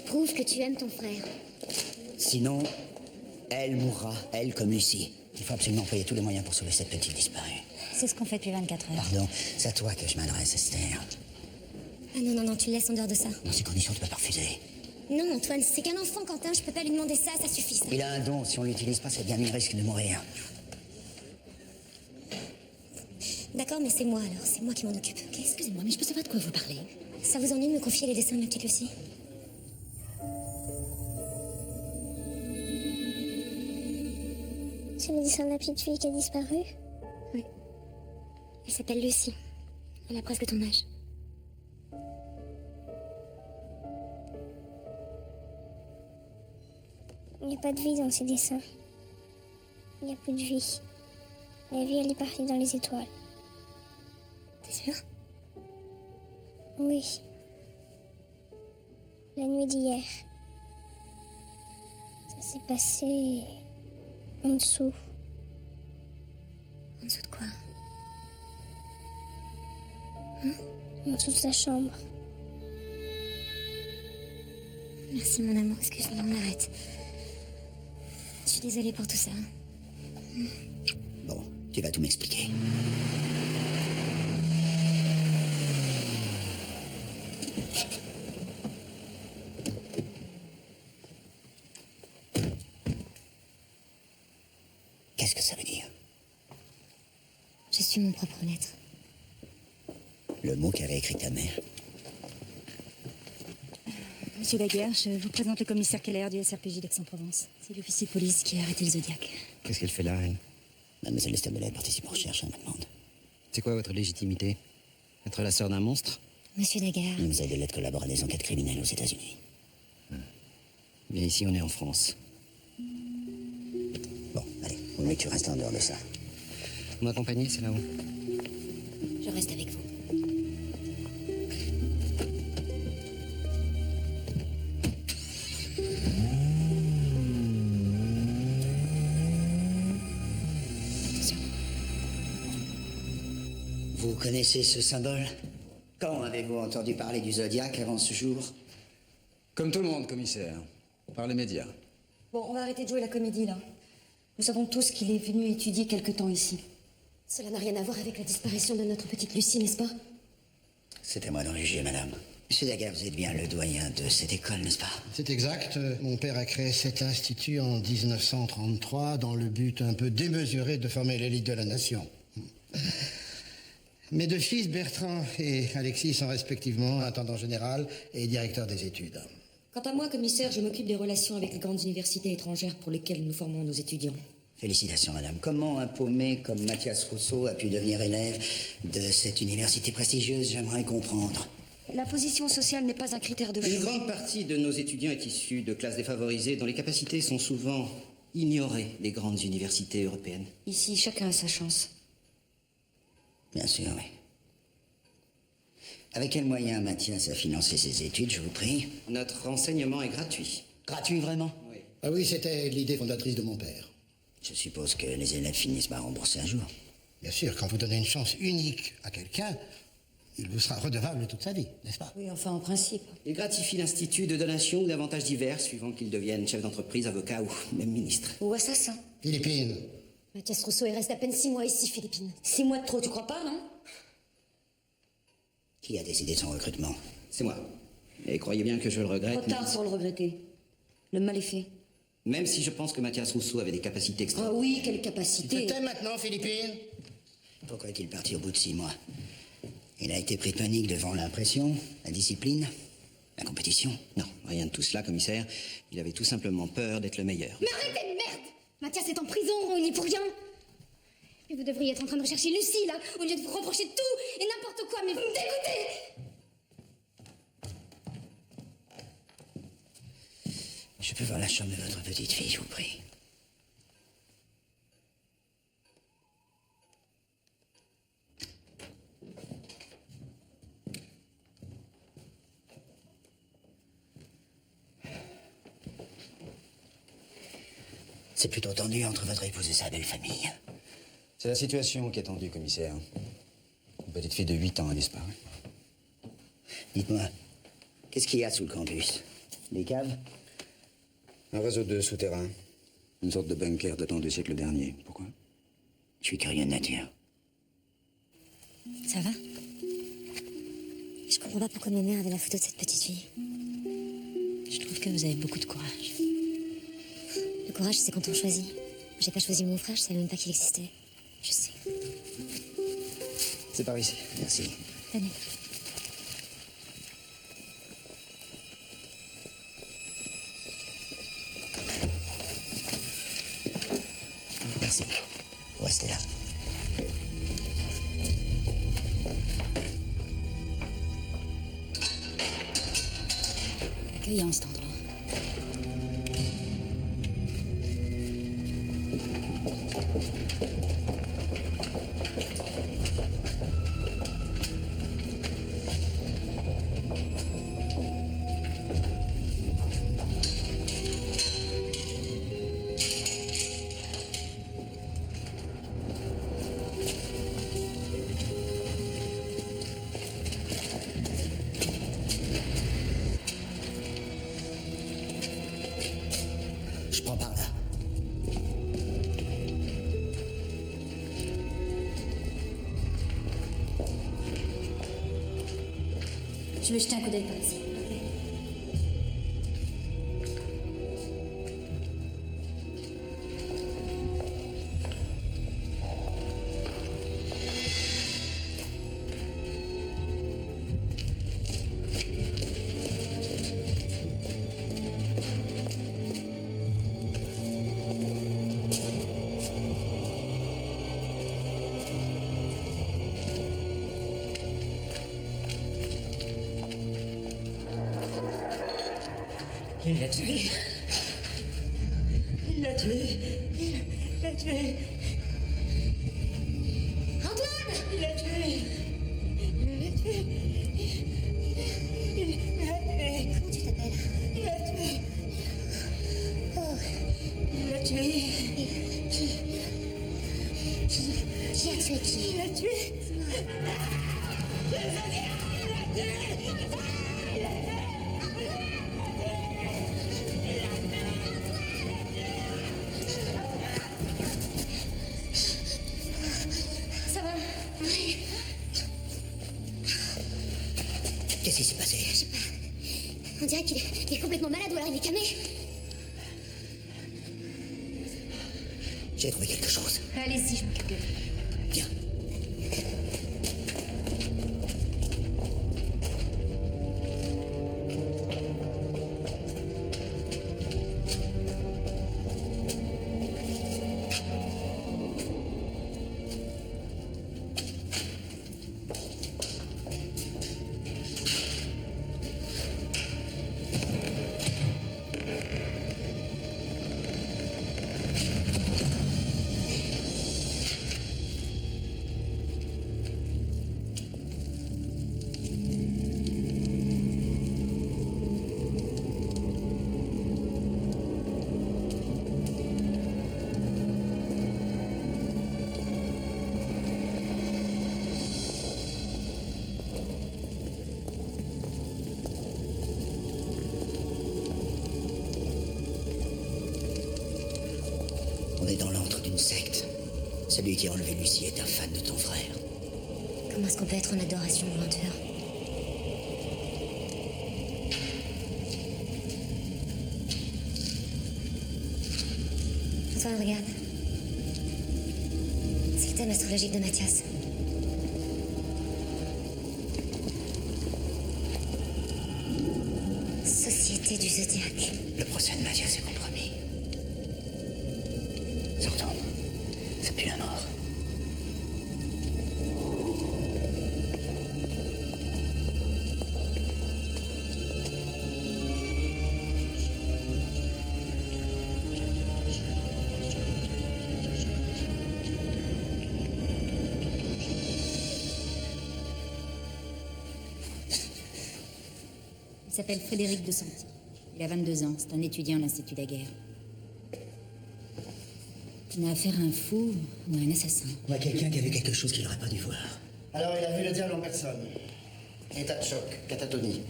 Prouve que tu aimes ton frère. Sinon, elle mourra, elle comme Lucie. Il faut absolument employer tous les moyens pour sauver cette petite disparue. C'est ce qu'on fait depuis 24 heures. Pardon, c'est à toi que je m'adresse, Esther. Ah non, non, non, tu le laisses en dehors de ça. Dans ces conditions, tu peux pas refuser. Non, Antoine, c'est qu'un enfant, Quentin, je peux pas lui demander ça, ça suffit, ça. Il a un don, si on l'utilise pas, c'est bien mille risques de mourir. D'accord, mais c'est moi alors, c'est moi qui m'en occupe, ok? Excusez-moi, mais je peux savoir de quoi vous parlez? Ça vous ennuie de me confier les dessins de la petite Lucie? C'est le dessin de la petite fille qui a disparu? Oui. Elle s'appelle Lucie. Elle a presque ton âge. Il n'y a pas de vie dans ces dessins. Il n'y a plus de vie. La vie, elle est partie dans les étoiles. T'es sûr? Oui. La nuit d'hier. Ça s'est passé en dessous. En dessous de quoi? En dessous de sa chambre. Merci mon amour, excuse-moi, on arrête. Je suis désolée pour tout ça. Bon, tu vas tout m'expliquer. Qu'est-ce que ça veut dire? Je suis mon propre maître. Le mot qu'avait écrit ta mère. Monsieur Daguerre, je vous présente le commissaire Keller du SRPJ d'Aix-en-Provence. C'est l'officier de police qui a arrêté le Zodiac. Qu'est-ce qu'elle fait là, elle? Mademoiselle Esther Bellet participe aux recherches, ma demande. C'est quoi votre légitimité? Être la sœur d'un monstre? Monsieur Daguerre. Mademoiselle Bellet collabore à des enquêtes criminelles aux États-Unis. Bien ici, on est en France. Bon, allez, vaut mieux que tu restes en dehors de ça. Vous m'accompagnez, c'est là-haut. Je reste avec vous. Vous connaissez ce symbole? Quand avez-vous entendu parler du Zodiac avant ce jour? Comme tout le monde, commissaire. Par les médias. Bon, on va arrêter de jouer la comédie, là. Nous savons tous qu'il est venu étudier quelque temps ici. Cela n'a rien à voir avec la disparition de notre petite Lucie, n'est-ce pas? C'est à moi d'en juger, madame. Monsieur Daguerre, vous êtes bien le doyen de cette école, n'est-ce pas? C'est exact. Mon père a créé cet institut en 1933 dans le but un peu démesuré de former l'élite de la nation. Mes deux fils, Bertrand et Alexis, sont respectivement intendant général et directeur des études. Quant à moi, commissaire, je m'occupe des relations avec les grandes universités étrangères pour lesquelles nous formons nos étudiants. Félicitations, madame. Comment un paumé comme Mathias Rousseau a pu devenir élève de cette université prestigieuse? J'aimerais comprendre. La position sociale n'est pas un critère de choix. Une grande partie de nos étudiants est issue de classes défavorisées dont les capacités sont souvent ignorées des grandes universités européennes. Ici, chacun a sa chance. Bien sûr, oui. Avec quels moyens Mathias a financé ses études, je vous prie? Notre renseignement est gratuit. Gratuit, vraiment? Oui. Ah oui, c'était l'idée fondatrice de mon père. Je suppose que les élèves finissent par rembourser un jour. Bien sûr, quand vous donnez une chance unique à quelqu'un, il vous sera redevable toute sa vie, n'est-ce pas? Oui, enfin, en principe. Il gratifie l'Institut de donations ou d'avantages divers, suivant qu'il devienne chef d'entreprise, avocat ou même ministre. Ou assassin. Philippine. Mathias Rousseau, il reste à peine 6 mois ici, Philippine. 6 mois de trop, tu crois pas, non? Qui a décidé de son recrutement? C'est moi. Et croyez bien que je le regrette. Trop tard pour le regretter. Le mal est fait. Même si je pense que Mathias Rousseau avait des capacités extra. Ah oui, quelle capacité. C'était maintenant, Philippine. Pourquoi est-il parti au bout de 6 mois? Il a été pris de panique devant l'impression, la discipline. La compétition? Non, rien de tout cela, commissaire. Il avait tout simplement peur d'être le meilleur. Mais arrêtez de merde! Mathias est en prison, il n'y est pour rien. Mais vous devriez être en train de rechercher Lucie, là, au lieu de vous reprocher tout et n'importe quoi, mais vous me dégoûtez! Je peux voir la chambre de votre petite fille, je vous prie. C'est plutôt tendu entre votre épouse et sa belle famille. C'est la situation qui est tendue, commissaire. Une petite fille de 8 ans a disparu. Dites-moi, qu'est-ce qu'il y a sous le campus? Des caves? Un réseau de souterrains. Une sorte de bunker datant du siècle dernier. Pourquoi? Je suis curieux de nature. Ça va? Je comprends pas pourquoi ma mère avait la photo de cette petite fille. Je trouve que vous avez beaucoup de courage. Le courage, c'est quand on choisit. J'ai pas choisi mon frère, je savais même pas qu'il existait. Je sais. C'est par ici. Merci. Tenez. Merci. Vous restez là. Accueillant cet endroit. Je prends par là. Je vais jeter un coup d'œil par ici. Il l'a tué. Il l'a tué. Il l'a tué. Antoine! Il l'a tué. Il l'a tué. Il l'a tué. Comment tu t'appelles? Il l'a tué. Oh. Il l'a tué. Qui a tué qui? Il l'a tué. Ça va? Oui. Qu'est-ce qui s'est passé? Je sais pas. On dirait qu'il est complètement malade ou alors il est camé. J'ai trouvé quelque chose. Allez-y, je m'occupe de lui. Viens. On est dans l'antre d'une secte. Celui qui a enlevé Lucie est un fan de ton frère. Comment est-ce qu'on peut être en adoration pour un tueur? Antoine, regarde. C'est le thème astrologique de Mathias. procès du Zodiac. Le procès de Mathias est compromis. Sortons. Ça pue la mort. Il s'appelle Frédéric de Santi. Il a 22 ans, c'est un étudiant à l'Institut Daguerre. On a affaire à un fou ou à un assassin. Ou à quelqu'un qui a vu quelque chose qu'il n'aurait pas dû voir. Alors, il a vu le diable en personne. État de choc, catatonie.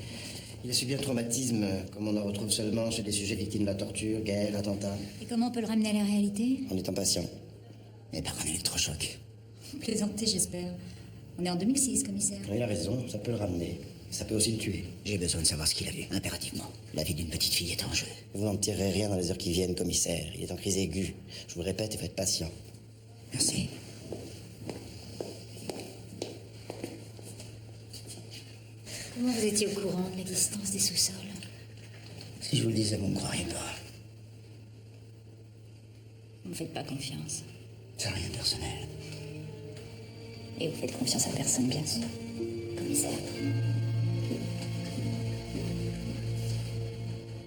Il a subi un traumatisme, comme on en retrouve seulement chez des sujets victimes de la torture, guerre, attentats. Et comment on peut le ramener à la réalité? En étant patient. Mais par un électrochoc. Vous plaisantez, j'espère. On est en 2006, commissaire. Il a raison, ça peut le ramener. Ça peut aussi le tuer. J'ai besoin de savoir ce qu'il a vu, impérativement. La vie d'une petite fille est en jeu. Vous n'en tirerez rien dans les heures qui viennent, commissaire. Il est en crise aiguë. Je vous le répète, il faut être patient. Merci. Comment vous étiez au courant de l'existence des sous-sols? Si je vous le disais, vous ne me croiriez pas. Vous ne me faites pas confiance. C'est rien de personnel. Et vous faites confiance à personne, bien sûr, commissaire.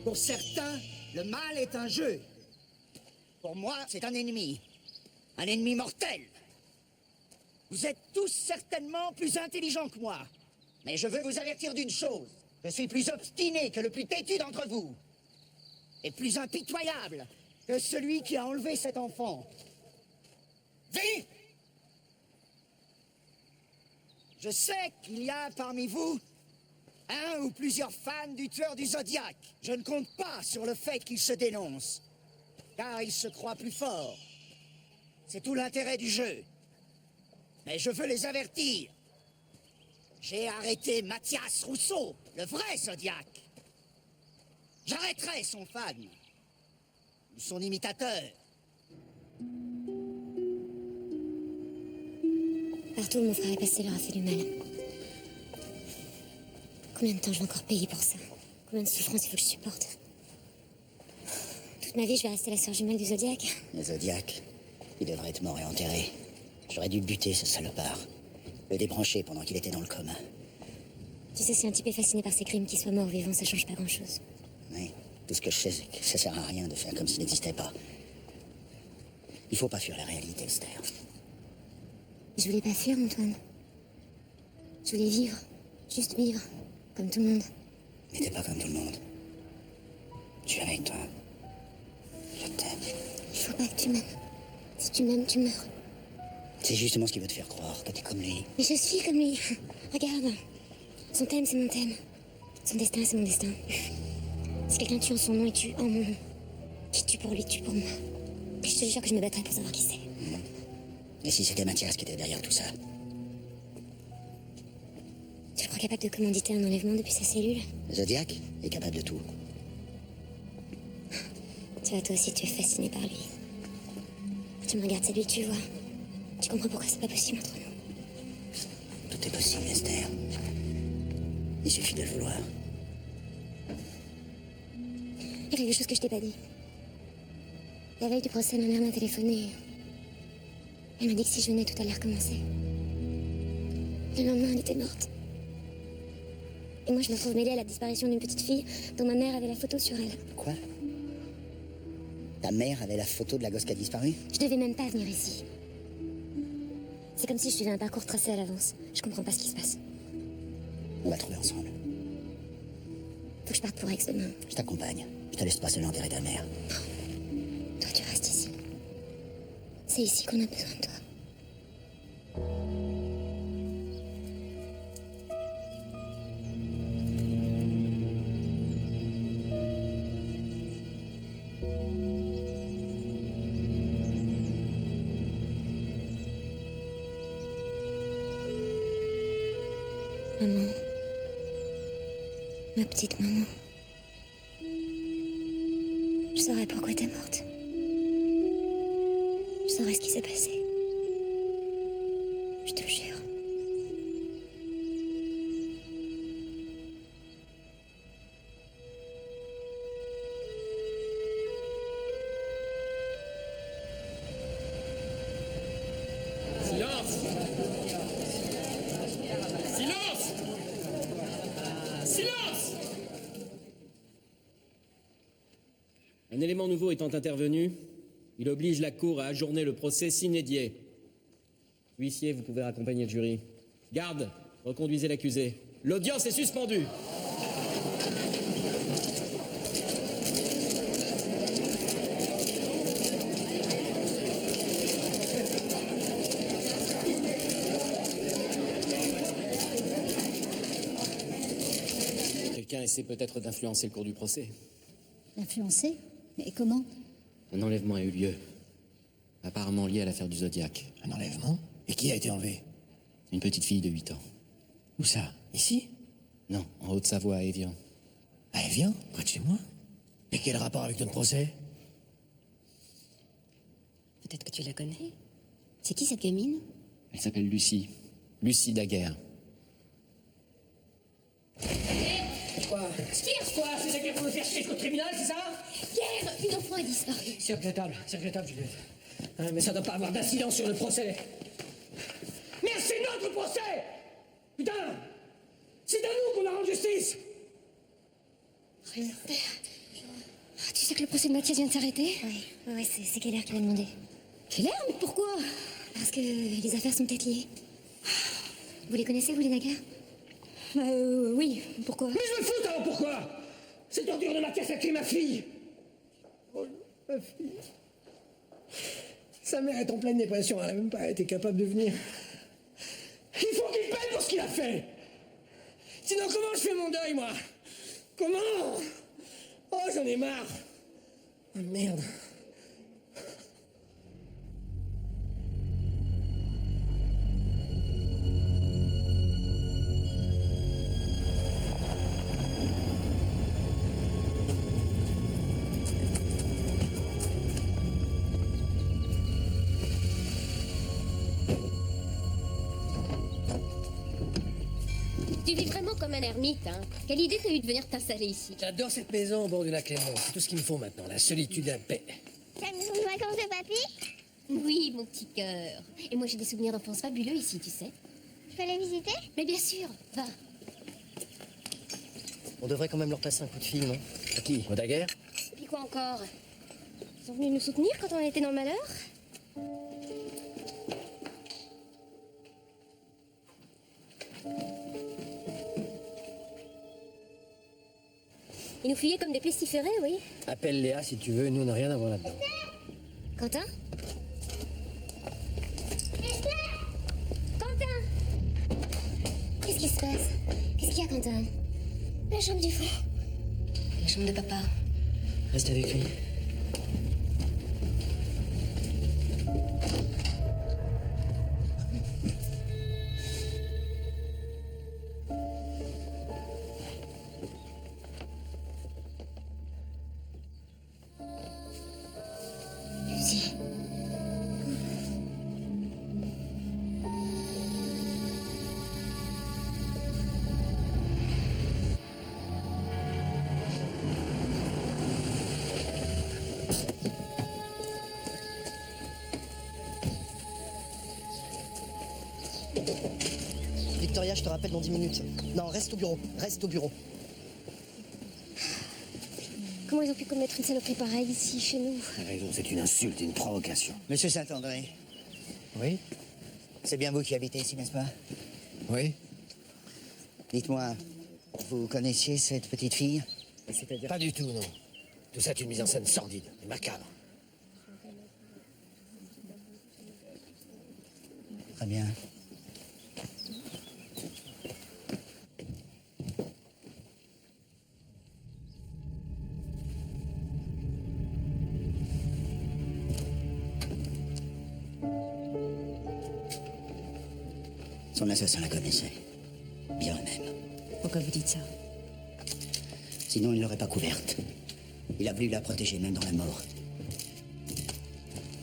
Pour certains, le mal est un jeu. Pour moi, c'est un ennemi. Un ennemi mortel. Vous êtes tous certainement plus intelligents que moi. Mais je veux vous avertir d'une chose. Je suis plus obstiné que le plus têtu d'entre vous. Et plus impitoyable que celui qui a enlevé cet enfant. Vie! Je sais qu'il y a parmi vous un ou plusieurs fans du tueur du Zodiac. Je ne compte pas sur le fait qu'ils se dénoncent, car ils se croient plus forts. C'est tout l'intérêt du jeu. Mais je veux les avertir. J'ai arrêté Mathias Rousseau, le vrai Zodiac. J'arrêterai son fan, ou son imitateur. Partout où mon frère est passé leur a fait du mal. Combien de temps je vais encore payer pour ça? Combien de souffrances il faut que je supporte? Toute ma vie, je vais rester la sœur jumelle du Zodiac. Le Zodiac, il devrait être mort et enterré. J'aurais dû buter ce salopard. Le débrancher pendant qu'il était dans le coma. Tu sais, si un type est fasciné par ses crimes, qu'il soit mort ou vivant, ça change pas grand-chose. Oui, tout ce que je sais, c'est que ça sert à rien de faire comme s'il n'existait pas. Il faut pas fuir la réalité, Esther. Je voulais pas fuir, Antoine. Je voulais vivre. Juste vivre. Comme tout le monde. Mais t'es pas comme tout le monde. Je suis avec toi. Je t'aime. Il faut pas que tu m'aimes. Si tu m'aimes, tu meurs. C'est justement ce qu'il veut te faire croire, que t'es comme lui. Mais je suis comme lui. Regarde. Son thème, c'est mon thème. Son destin, c'est mon destin. Si quelqu'un tue en son nom, il tue en mon nom. Qui tue pour lui, tue pour moi. Et je te jure que je me battrai pour savoir qui c'est. Et si c'était Mathias qui était derrière tout ça? Tu le crois capable de commanditer un enlèvement depuis sa cellule? Le Zodiac est capable de tout. Tu vois, toi aussi, tu es fasciné par lui. Tu me regardes, c'est lui, tu vois. Tu comprends pourquoi c'est pas possible entre nous. Tout est possible, Esther. Il suffit de le vouloir. Il y a quelque chose que je t'ai pas dit. La veille du procès, ma mère m'a téléphoné. Elle m'a dit que si je venais, tout allait recommencer. Le lendemain, elle était morte. Et moi, je me retrouve mêlée à la disparition d'une petite fille dont ma mère avait la photo sur elle. Quoi? Ta mère avait la photo de la gosse qui a disparu? Je devais même pas venir ici. C'est comme si je suivais un parcours tracé à l'avance. Je comprends pas ce qui se passe. On va trouver ensemble. Faut que je parte pour Aix demain. Je t'accompagne. Je te laisse pas seul enterrer ta mère. Toi, tu restes ici. C'est ici qu'on a besoin de toi. Maman. Ma petite maman. Je saurais pourquoi t'es morte. Je saurais ce qui s'est passé. Je te le jure. élément nouveau étant intervenu, il oblige la Cour à ajourner le procès sine die. Huissier, vous pouvez raccompagner le jury. Garde, reconduisez l'accusé. L'audience est suspendue. Quelqu'un essaie peut-être d'influencer le cours du procès. Influencé? Mais comment? Un enlèvement a eu lieu. Apparemment lié à l'affaire du Zodiac. Un enlèvement? Et qui a été enlevé? Une petite fille de 8 ans. Où ça? Ici? Non, en Haute-Savoie, à Évian. À Évian? Près de chez moi? Et quel rapport avec notre procès? Peut-être que tu la connais. C'est qui cette gamine? Elle s'appelle Lucie. Lucie Daguerre. Quoi? Quoi? C'est ça qu'il faut me faire chier jusqu'au tribunal, c'est ça? Pierre, une enfant est disparue. C'est regrettable, Juliette. Hein, mais ça doit pas avoir d'incidence sur le procès. Mais c'est notre procès! Putain! C'est à nous qu'on a rendu justice! Tu sais que le procès de Mathias vient de s'arrêter? Oui, c'est Keller qui l'a demandé. Keller? Mais pourquoi? Parce que les affaires sont peut-être liées. Vous les connaissez, vous, les Daguerre? Oui, pourquoi? Mais je me fous d'abord pourquoi! Cette ordure de Mathias a créé ma fille! Oh, ma fille. Sa mère est en pleine dépression, elle n'a même pas été capable de venir. Il faut qu'il paye pour ce qu'il a fait! Sinon, comment je fais mon deuil, moi? Comment? Oh, j'en ai marre! Oh, merde! Tu vis vraiment comme un ermite, hein? Quelle idée t'as eu de venir t'installer ici? J'adore cette maison au bord du lac Léman. C'est tout ce qu'il me faut maintenant, la solitude et la paix. C'est la maison de vacances de papy? Oui, mon petit cœur. Et moi, j'ai des souvenirs d'enfance fabuleux ici, tu sais. Je peux aller visiter? Mais bien sûr, va. On devrait quand même leur passer un coup de fil, non? À qui? Aux Daguerre? Et puis quoi encore? Ils sont venus nous soutenir quand on était dans le malheur? Ils nous fuyaient comme des pestiférés, oui. Appelle Léa si tu veux, nous on n'a rien à voir là-dedans. Quentin? Quentin! Qu'est-ce qui se passe? Qu'est-ce qu'il y a, Quentin? La chambre du fond. La chambre de papa. Reste avec lui. Lucie. Victoria, je te rappelle dans 10 minutes. Non, reste au bureau. Reste au bureau. Comment ils ont pu commettre une saloperie pareille ici, chez nous? Raison, c'est une insulte, une provocation. Monsieur Saint-André. Oui? C'est bien vous qui habitez ici, n'est-ce pas? Oui? Dites-moi, vous connaissiez cette petite fille? C'est-à-dire? Pas du tout, non. Tout ça est une mise en scène sordide et macabre. Très bien. Son assassin la connaissait. Bien même. Pourquoi vous dites ça? Sinon, il ne l'aurait pas couverte. Il a voulu la protéger, même dans la mort.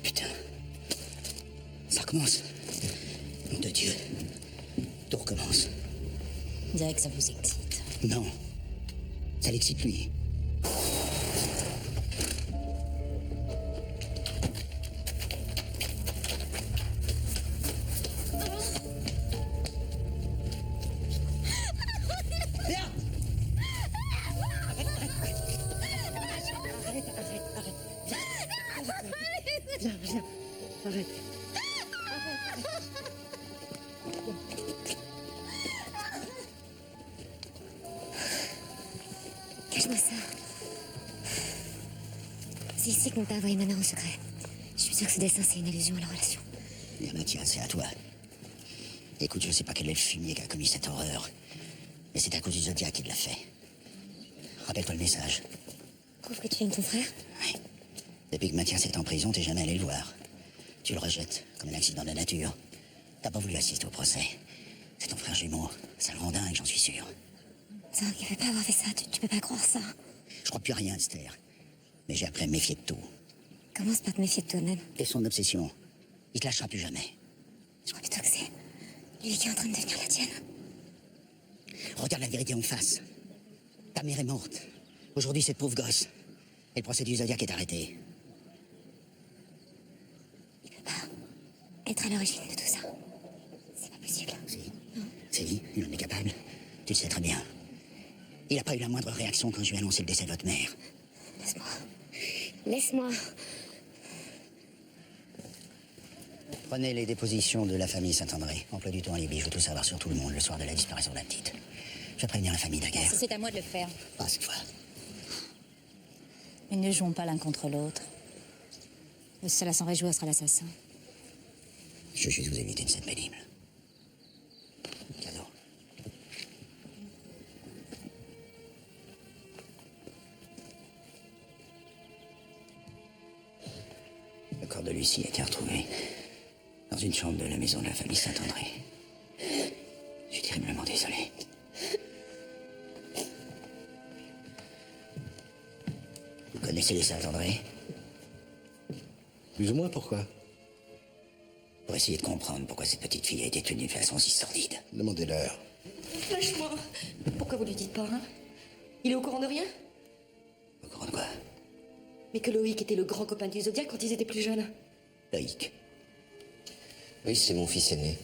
Putain. Ça recommence. Nom de Dieu. Tout recommence. On dirait que ça vous excite. Non. Ça l'excite lui. Viens, viens. Arrête. Cache-moi ça. C'est ici que mon père voyait ma mère en secret. Je suis sûre que ce dessin, c'est une allusion à leur relation. Bien, Mathias, c'est à toi. Écoute, je sais pas quel est le fumier qui a commis cette horreur, mais c'est à cause du Zodiac qu'il l'a fait. Rappelle-toi le message. Prouve que tu aimes ton frère. Oui. Depuis que Mathias est en prison, t'es jamais allé le voir. Tu le rejettes comme un accident de la nature. T'as pas voulu assister au procès. C'est ton frère jumeau. Ça le rend dingue, j'en suis sûr. Ça, il ne peut pas avoir fait ça. Tu peux pas croire ça. Je crois plus à rien, Esther. Mais j'ai appris à me méfier de tout. Commence par te méfier de toi-même. Et son obsession. Il te lâchera plus jamais. Je crois plutôt que c'est lui qui est en train de devenir la tienne. Regarde la vérité en face. Ta mère est morte. Aujourd'hui, cette pauvre gosse. Et le procès du Zodiac est arrêté. Être à l'origine de tout ça. C'est pas possible. Si, il en est capable. Tu le sais très bien. Il n'a pas eu la moindre réaction quand je lui ai annoncé le décès de votre mère. Laisse-moi. Laisse-moi. Prenez les dépositions de la famille Saint-André. Emploi du temps libre. Je veux tout savoir sur tout le monde le soir de la disparition de la petite. Je vais prévenir la famille Daguerre. Si c'est à moi de le faire. Pas cette fois. Mais ne jouons pas l'un contre l'autre. Le seul à s'en réjouir sera l'assassin. Je vais juste vous éviter une scène pénible. Cadeau. Le corps de Lucie a été retrouvé dans une chambre de la maison de la famille Saint-André. Je suis terriblement désolé. Vous connaissez les Saint-André? Plus ou moins, pourquoi? Pour essayer de comprendre pourquoi cette petite fille a été tenue de façon si sordide. Demandez-leur. Lâche-moi. Pourquoi vous lui dites pas, hein? Il est au courant de rien? Au courant de quoi? Mais que Loïc était le grand copain du Zodiac quand ils étaient plus jeunes. Loïc. Oui, c'est mon fils aîné.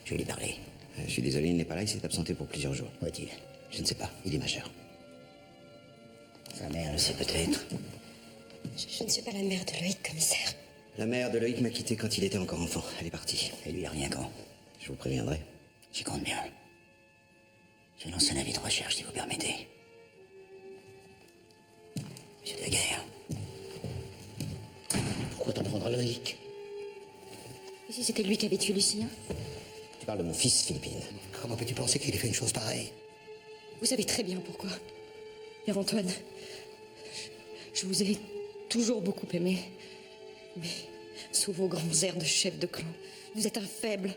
Je vais lui parler. Je suis désolé, il n'est pas là, il s'est absenté pour plusieurs jours. Où est-il? Je ne sais pas, il est majeur. Sa mère le sait peut-être. Je ne suis pas la mère de Loïc, commissaire. La mère de Loïc m'a quitté quand il était encore enfant. Elle est partie. Et lui, rien quand? Je vous préviendrai. J'y compte bien. Je lance un avis de recherche, si vous permettez. Monsieur Daguerre. Pourquoi t'en prendre à Loïc? Et si c'était lui qui avait tué Lucie, hein? Tu parles de mon fils, Philippine. Comment peux-tu penser qu'il ait fait une chose pareille? Vous savez très bien pourquoi. Père Antoine, je vous ai toujours beaucoup aimé. Mais sous vos grands airs de chef de clan, vous êtes un faible.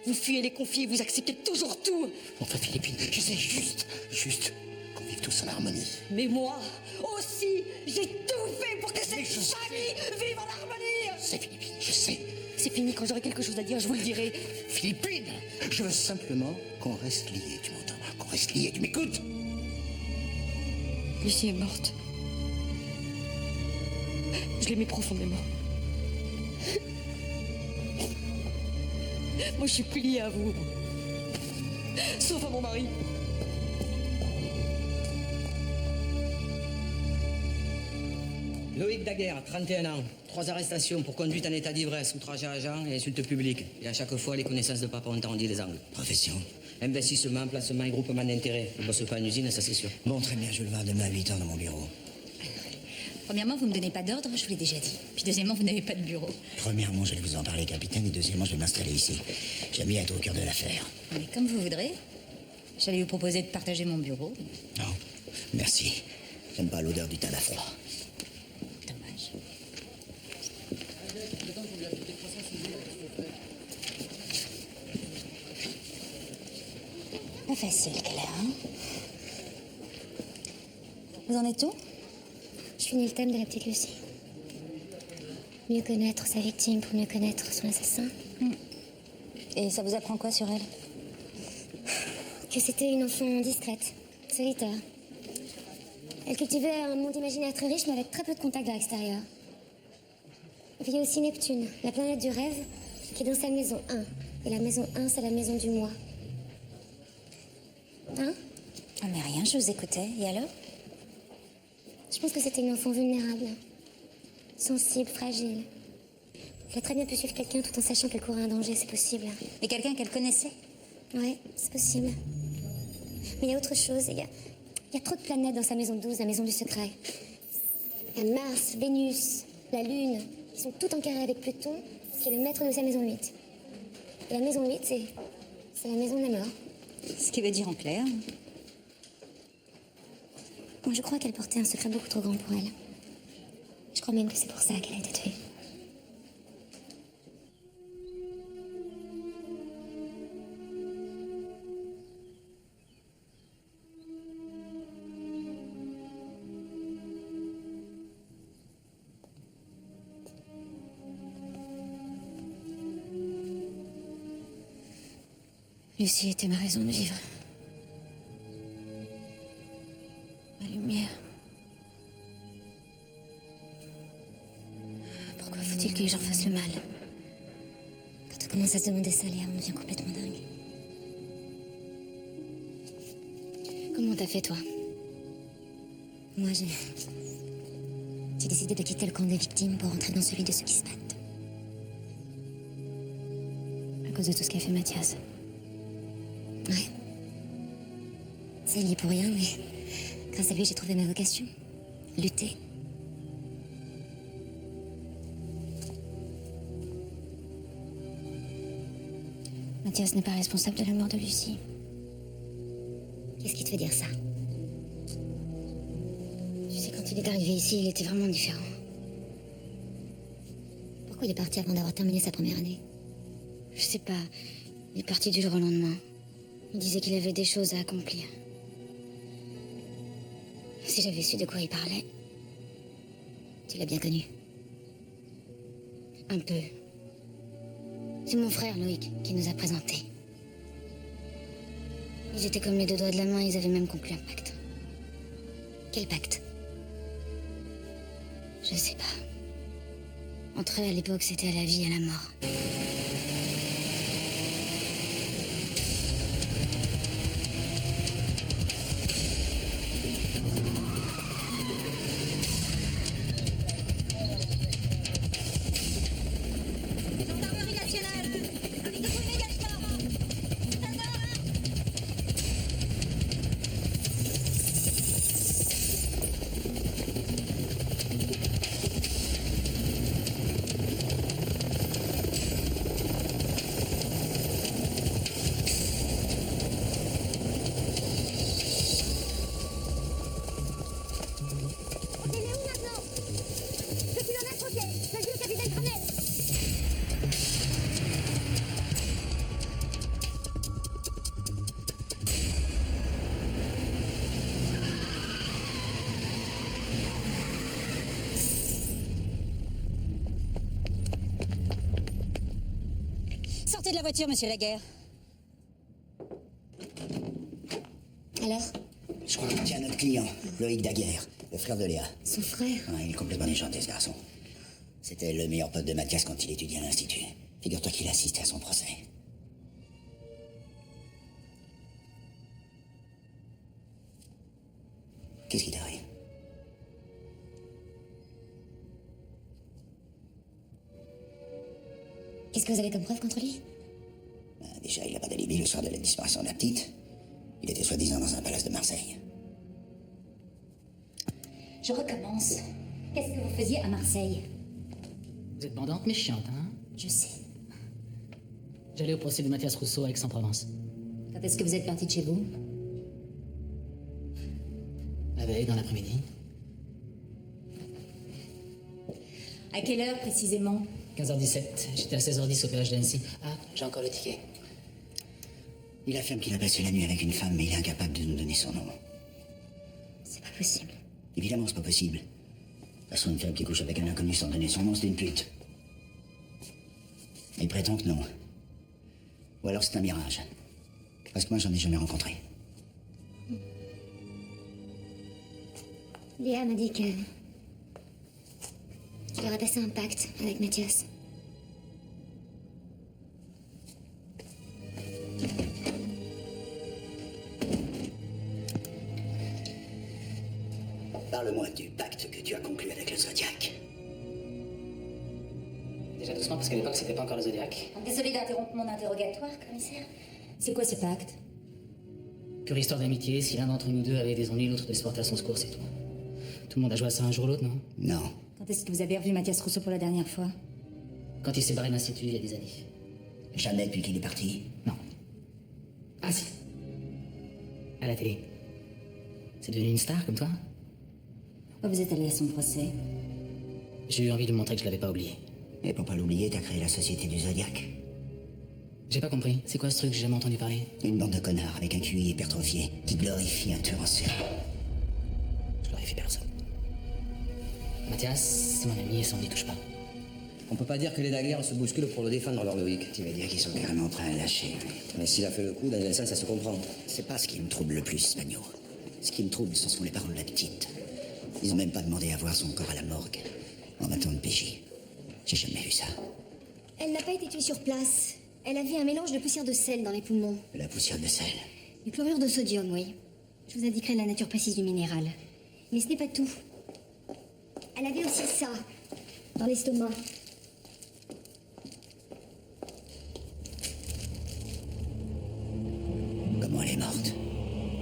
Vous fuyez les conflits, vous acceptez toujours tout. Enfin, Philippine, j'essaie juste qu'on vive tous en harmonie. Mais moi aussi, j'ai tout fait pour que cette famille vive en harmonie. C'est Philippine, je sais. C'est fini, quand j'aurai quelque chose à dire, je vous le dirai. Philippine, je veux simplement qu'on reste liés, tu m'entends? Qu'on reste liés, tu m'écoutes? Lucie est morte. Je l'aimais profondément. Moi, je suis plus liée à vous. Sauf à mon mari. Loïc Daguerre, 31 ans. 3 arrestations pour conduite en état d'ivresse, outrage à agent et insulte publique. Et à chaque fois, les connaissances de papa ont arrondi les angles. Profession? Investissement, placement et groupement d'intérêts. Il ne bosse pas en usine, ça c'est sûr. Bon, très bien, je vais le voir demain à 8h dans mon bureau. Premièrement, vous ne me donnez pas d'ordre, je vous l'ai déjà dit. Puis deuxièmement, vous n'avez pas de bureau. Premièrement, j'allais vous en parler, capitaine, et deuxièmement, je vais m'installer ici. J'aime bien être au cœur de l'affaire. Mais comme vous voudrez. J'allais vous proposer de partager mon bureau. Non, merci. J'aime pas l'odeur du tabac froid. Dommage. Pas facile, Claire, hein? Vous en êtes où? Je finis le thème de la petite Lucie. Mieux connaître sa victime pour mieux connaître son assassin. Et ça vous apprend quoi sur elle? Que c'était une enfant discrète, solitaire. Elle cultivait un monde imaginaire très riche, mais avec très peu de contact vers l'extérieur. Et puis il y a aussi Neptune, la planète du rêve, qui est dans sa maison 1. Et la maison 1, c'est la maison du moi. Hein? Ah, mais rien, je vous écoutais. Et alors? Je pense que c'était une enfant vulnérable. sensible, fragile. Elle a très bien pu suivre quelqu'un tout en sachant qu'elle courait un danger, c'est possible. Et quelqu'un qu'elle connaissait? Ouais, c'est possible. Mais il y a autre chose, il y a trop de planètes dans sa maison 12, la maison du secret. Il y a Mars, Vénus, la Lune, ils sont toutes en carré avec Pluton, qui est le maître de sa maison 8. Et la maison 8, c'est la maison de la mort. Ce qui veut dire en clair? Moi, je crois qu'elle portait un secret beaucoup trop grand pour elle. Je crois même que c'est pour ça qu'elle a été tuée. Lucie était ma raison de vivre. Ma lumière. Pourquoi faut-il que les gens fassent le mal? Quand on commence à se demander ça, Léa, on devient complètement dingue. Comment t'as fait, toi? Moi, j'ai décidé de quitter le camp des victimes pour entrer dans celui de ceux qui se battent. À cause de tout ce qu'a fait Mathias. Ouais. Ça, il y est pour rien, mais grâce à lui, j'ai trouvé ma vocation. Lutter. Mathias n'est pas responsable de la mort de Lucie. Qu'est-ce qui te fait dire ça? Tu sais, quand il est arrivé ici, il était vraiment différent. Pourquoi il est parti avant d'avoir terminé sa première année? Je sais pas. Il est parti du jour au lendemain. Il disait qu'il avait des choses à accomplir. Si j'avais su de quoi il parlait... Tu l'as bien connu. Un peu. C'est mon frère, Loïc, qui nous a présentés. Ils étaient comme les deux doigts de la main, ils avaient même conclu un pacte. Quel pacte? Je sais pas. Entre eux, à l'époque, c'était à la vie et à la mort. Sortez de la voiture, monsieur Laguerre. Alors? Je crois qu'on tient notre client, Loïc Daguerre, le frère de Léa. Son frère? Ouais, il est complètement déjanté, ce garçon. C'était le meilleur pote de Mathias quand il étudiait à l'Institut. Figure-toi qu'il assistait à son procès. Qu'est-ce qui t'arrive? Qu'est-ce que vous avez comme preuve contre lui? Déjà, il n'a pas d'alibi le soir de la disparition de la petite. Il était soi-disant dans un palace de Marseille. Je recommence. Qu'est-ce que vous faisiez à Marseille? Vous êtes bandante mais chiante, hein? Je sais. J'allais au procès de Mathias Rousseau à Aix-en-Provence. Quand est-ce que vous êtes parti de chez vous? La veille, dans l'après-midi. À quelle heure précisément? 15h17. J'étais à 16h10 au péage d'Annecy. Ah, j'ai encore le ticket. Il affirme qu'il a passé la nuit avec une femme, mais il est incapable de nous donner son nom. C'est pas possible. Évidemment, c'est pas possible. De toute façon, une femme qui couche avec un inconnu sans donner son nom, c'est une pute. Il prétend que non. Ou alors c'est un mirage. Parce que moi, j'en ai jamais rencontré. Léa m'a dit que... qu'il aurait passé un pacte avec Mathias. Parle-moi du pacte que tu as conclu avec le Zodiac. uniquement parce qu'à l'époque, c'était pas encore le Zodiac. Désolée d'interrompre mon interrogatoire, commissaire. C'est quoi ce pacte? Pure histoire d'amitié, si l'un d'entre nous deux avait des ennuis, l'autre de se porter à son secours, c'est tout. Tout le monde a joué à ça un jour ou l'autre, non? Non. Quand est-ce que vous avez revu Mathias Rousseau pour la dernière fois? Quand il s'est barré de l'Institut il y a des années. Jamais depuis qu'il est parti. Non. Ah si. À la télé. C'est devenu une star comme toi? Pourquoi vous êtes allé à son procès? J'ai eu envie de lui montrer que je l'avais pas oublié. Et pour pas l'oublier, t'as créé la Société du Zodiac. J'ai pas compris. C'est quoi ce truc? J'ai jamais entendu parler. Une bande de connards avec un QI hypertrophié qui glorifie un tueur en série. Je glorifie personne. Mathias, c'est mon ami et ça on n'y touche pas. On peut pas dire que les daguerres se bousculent pour le défendre, leur Loïc. Tu veux dire qu'ils sont carrément prêts à lâcher. Mais s'il a fait le coup, dans un sens, ça se comprend. C'est pas ce qui me trouble le plus, Spagno. Ce qui me trouble, ce sont les paroles de la petite. Ils ont même pas demandé à voir son corps à la morgue. En attendant de PJ. J'ai jamais vu ça. Elle n'a pas été tuée sur place. Elle avait un mélange de poussière de sel dans les poumons. La poussière de sel. Du chlorure de sodium, oui. Je vous indiquerai la nature précise du minéral. Mais ce n'est pas tout. Elle avait aussi ça, dans l'estomac. Comment elle est morte?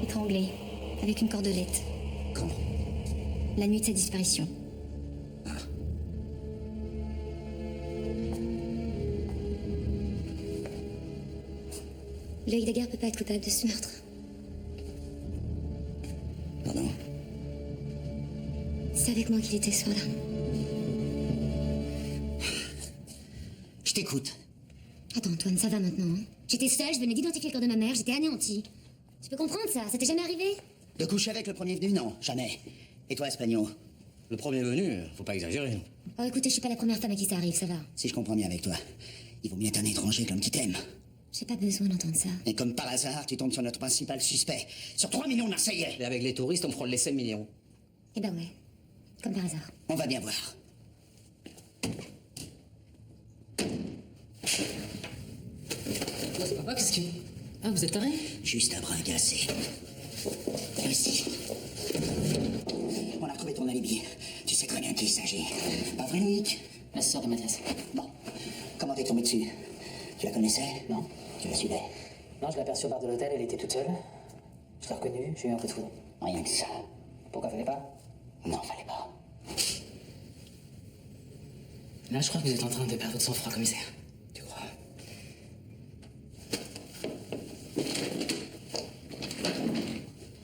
Étranglée, avec une cordelette. Quand? La nuit de sa disparition. Loïc Daguerre peut pas être coupable de ce meurtre. Pardon? C'est avec moi qu'il était ce soir-là. Je t'écoute. Attends, Antoine, ça va maintenant. Hein. J'étais seule, je venais d'identifier le corps de ma mère, j'étais anéantie. Tu peux comprendre ça? Ça t'est jamais arrivé? De coucher avec le premier venu? Non, jamais. Et toi, Espagno? Le premier venu, faut pas exagérer. Oh, écoutez, je suis pas la première femme à qui ça arrive, ça va. Si je comprends bien avec toi, il vaut mieux être un étranger que l'homme qui t'aime. J'ai pas besoin d'entendre ça. Et comme par hasard, tu tombes sur notre principal suspect. Sur 3 millions de Marseillais. Et avec les touristes, on frôle les 5 millions. Eh ben ouais. Comme par hasard. On va bien voir. C'est papa, qu'est-ce que... Ah, vous êtes taré? Juste un brin glacé. Ici. On a retrouvé ton alibi. Tu sais très bien de qui il s'agit. Pas vrai, Loïc? La sœur de Mathias. Bon. Comment t'es tombé dessus? Tu la connaissais? Non. Tu la suivais? Non, je l'ai aperçue au bar de l'hôtel, elle était toute seule. Je l'ai reconnue, j'ai eu un coup de foudre. Rien que ça. Pourquoi fallait pas? Non, fallait pas. Là, je crois que vous êtes en train de perdre votre sang-froid, commissaire. Tu crois?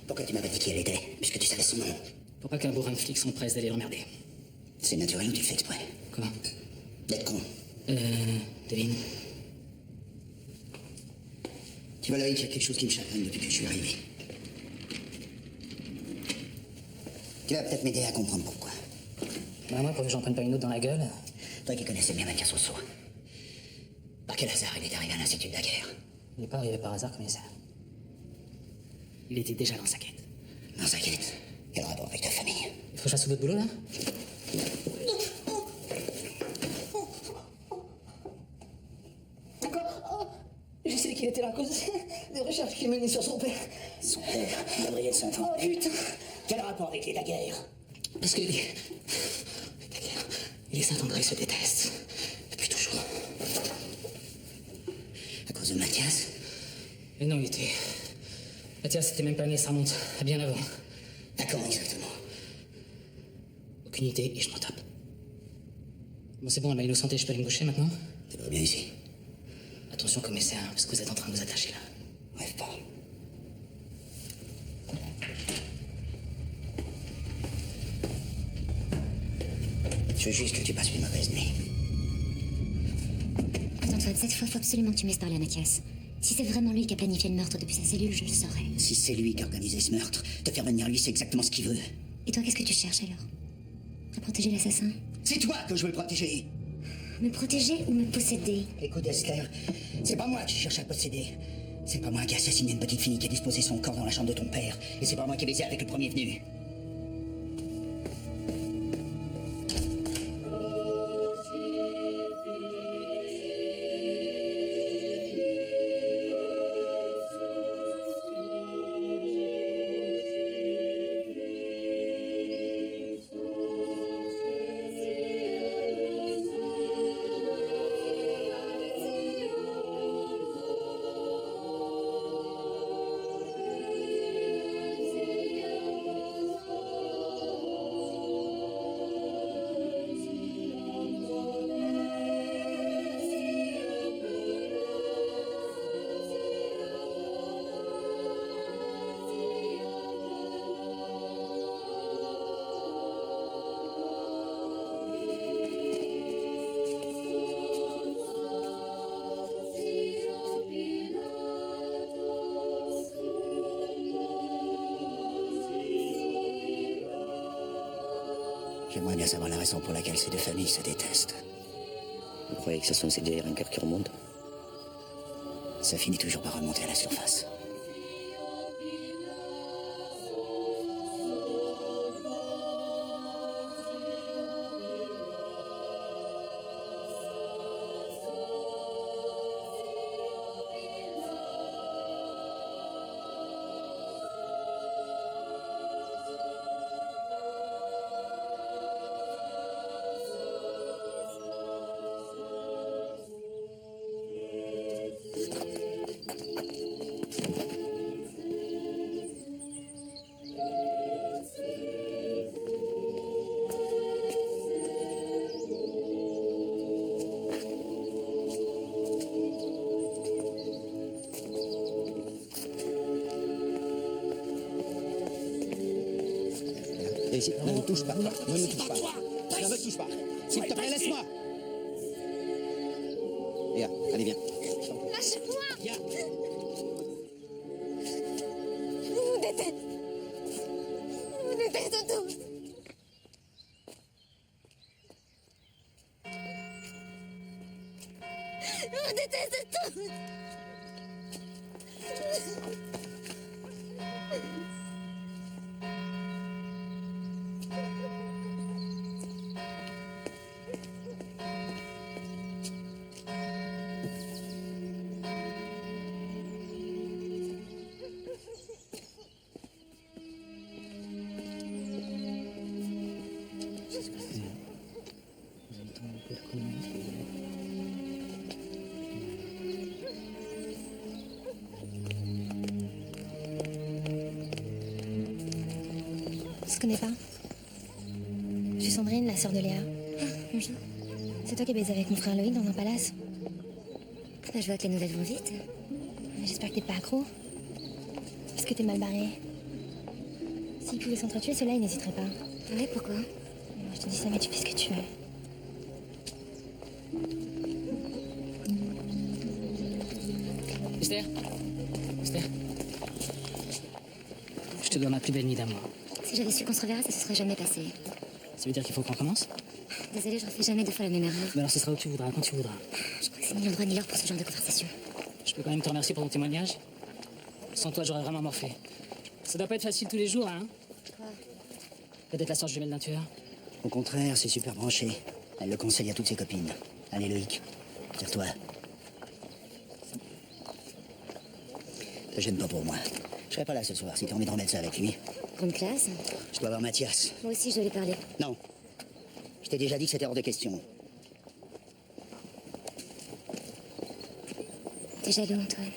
Pourquoi tu m'avais dit qui elle était, puisque tu savais son nom? Pour pas qu'un bourrin de flic s'empresse d'aller l'emmerder. C'est naturel ou tu le fais exprès? Quoi? D'être con. Devine. Tu vois, Loïc, il y a quelque chose qui me chagrine depuis que je suis arrivé. Tu vas peut-être m'aider à comprendre pourquoi. Bah, moi, pour que j'en prenne pas une autre dans la gueule. Toi qui connaissais bien Mathias Rousseau. Par quel hasard il est arrivé à l'Institut de la guerre? Il n'est pas arrivé par hasard, commissaire. Il était déjà dans sa quête. Dans sa quête? Quel rapport avec ta famille? Il faut que je fasse votre boulot, là? Je sais qu'il était la cause des recherches qu'il menait sur son père. Son père, Gabriel Saint-Jean. Oh putain! Quel rapport avec les Daguerre? Parce que les Daguerre et les Saint-André se détestent. Depuis toujours. À cause de Mathias? Mais non, il était... Mathias c'était même pas né, ça remonte à bien avant. À quand exactement? Aucune idée et je m'en tape. Bon, c'est bon, elle m'a innocenté, je peux aller me coucher maintenant? Tu vas bien ici? Attention, commissaire, parce que vous êtes en train de vous attacher là. Rêve pas. Je veux juste que tu passes une mauvaise nuit. Écoute, Antoine, cette fois, faut absolument que tu me laisses parler à Mathias. Si c'est vraiment lui qui a planifié le meurtre depuis sa cellule, je le saurai. Si c'est lui qui a organisé ce meurtre, te faire venir lui, c'est exactement ce qu'il veut. Et toi, qu'est-ce que tu cherches alors? À protéger l'assassin? C'est toi que je veux protéger. Me protéger ou me posséder? Écoute, Esther, c'est pas moi qui cherche à posséder. C'est pas moi qui ai assassiné une petite fille qui a disposé son corps dans la chambre de ton père. Et c'est pas moi qui ai baisé avec le premier venu. J'aimerais bien savoir la raison pour laquelle ces deux familles se détestent. Vous croyez que ce sont ces vieilles rancœurs qui remontent? Ça finit toujours par remonter à la surface. Ici, ne me touche pas. Ne me touche pas. Ne me touche pas. S'il te plaît, laisse-moi. Viens, allez, viens. Lâche-moi. Viens. Je vous déteste. Je vous déteste tous. Je vous déteste tous. On se connaît pas? Je suis Sandrine, la sœur de Léa. Ah, bonjour. C'est toi qui as baisé avec mon frère Loïc dans un palace? Là, je vois que les nouvelles vont vite. Mais j'espère que t'es pas accro. Parce que t'es mal barré. S'ils pouvaient s'entretuer, ceux-là, ils n'hésiteraient pas. Ah ouais, pourquoi? Je te dis ça, mais tu fais ce que tu veux. Esther? Esther? Je te dois ma plus belle nuit d'amour. Si j'avais su qu'on se reverrait, ça se serait jamais passé. Ça veut dire qu'il faut qu'on commence? Désolée, je refais jamais deux fois la même erreur. Mais alors ce sera où tu voudras, quand tu voudras. Je crois que c'est ni l'endroit ni l'heure pour ce genre de conversation. Je peux quand même te remercier pour ton témoignage. Sans toi, j'aurais vraiment morflé. Ça doit pas être facile tous les jours, hein? Quoi? Peut-être la sœur jumelle d'un tueur. Au contraire, c'est super branché. Elle le conseille à toutes ses copines. Allez, Loïc, tire-toi. Te gêne pas pour moi. Je serai pas là ce soir si t'as envie de remettre ça avec lui. Grande classe. Je dois voir Mathias. Moi aussi, je dois lui parler. Non. Je t'ai déjà dit que c'était hors de question. T'es jaloux, Antoine.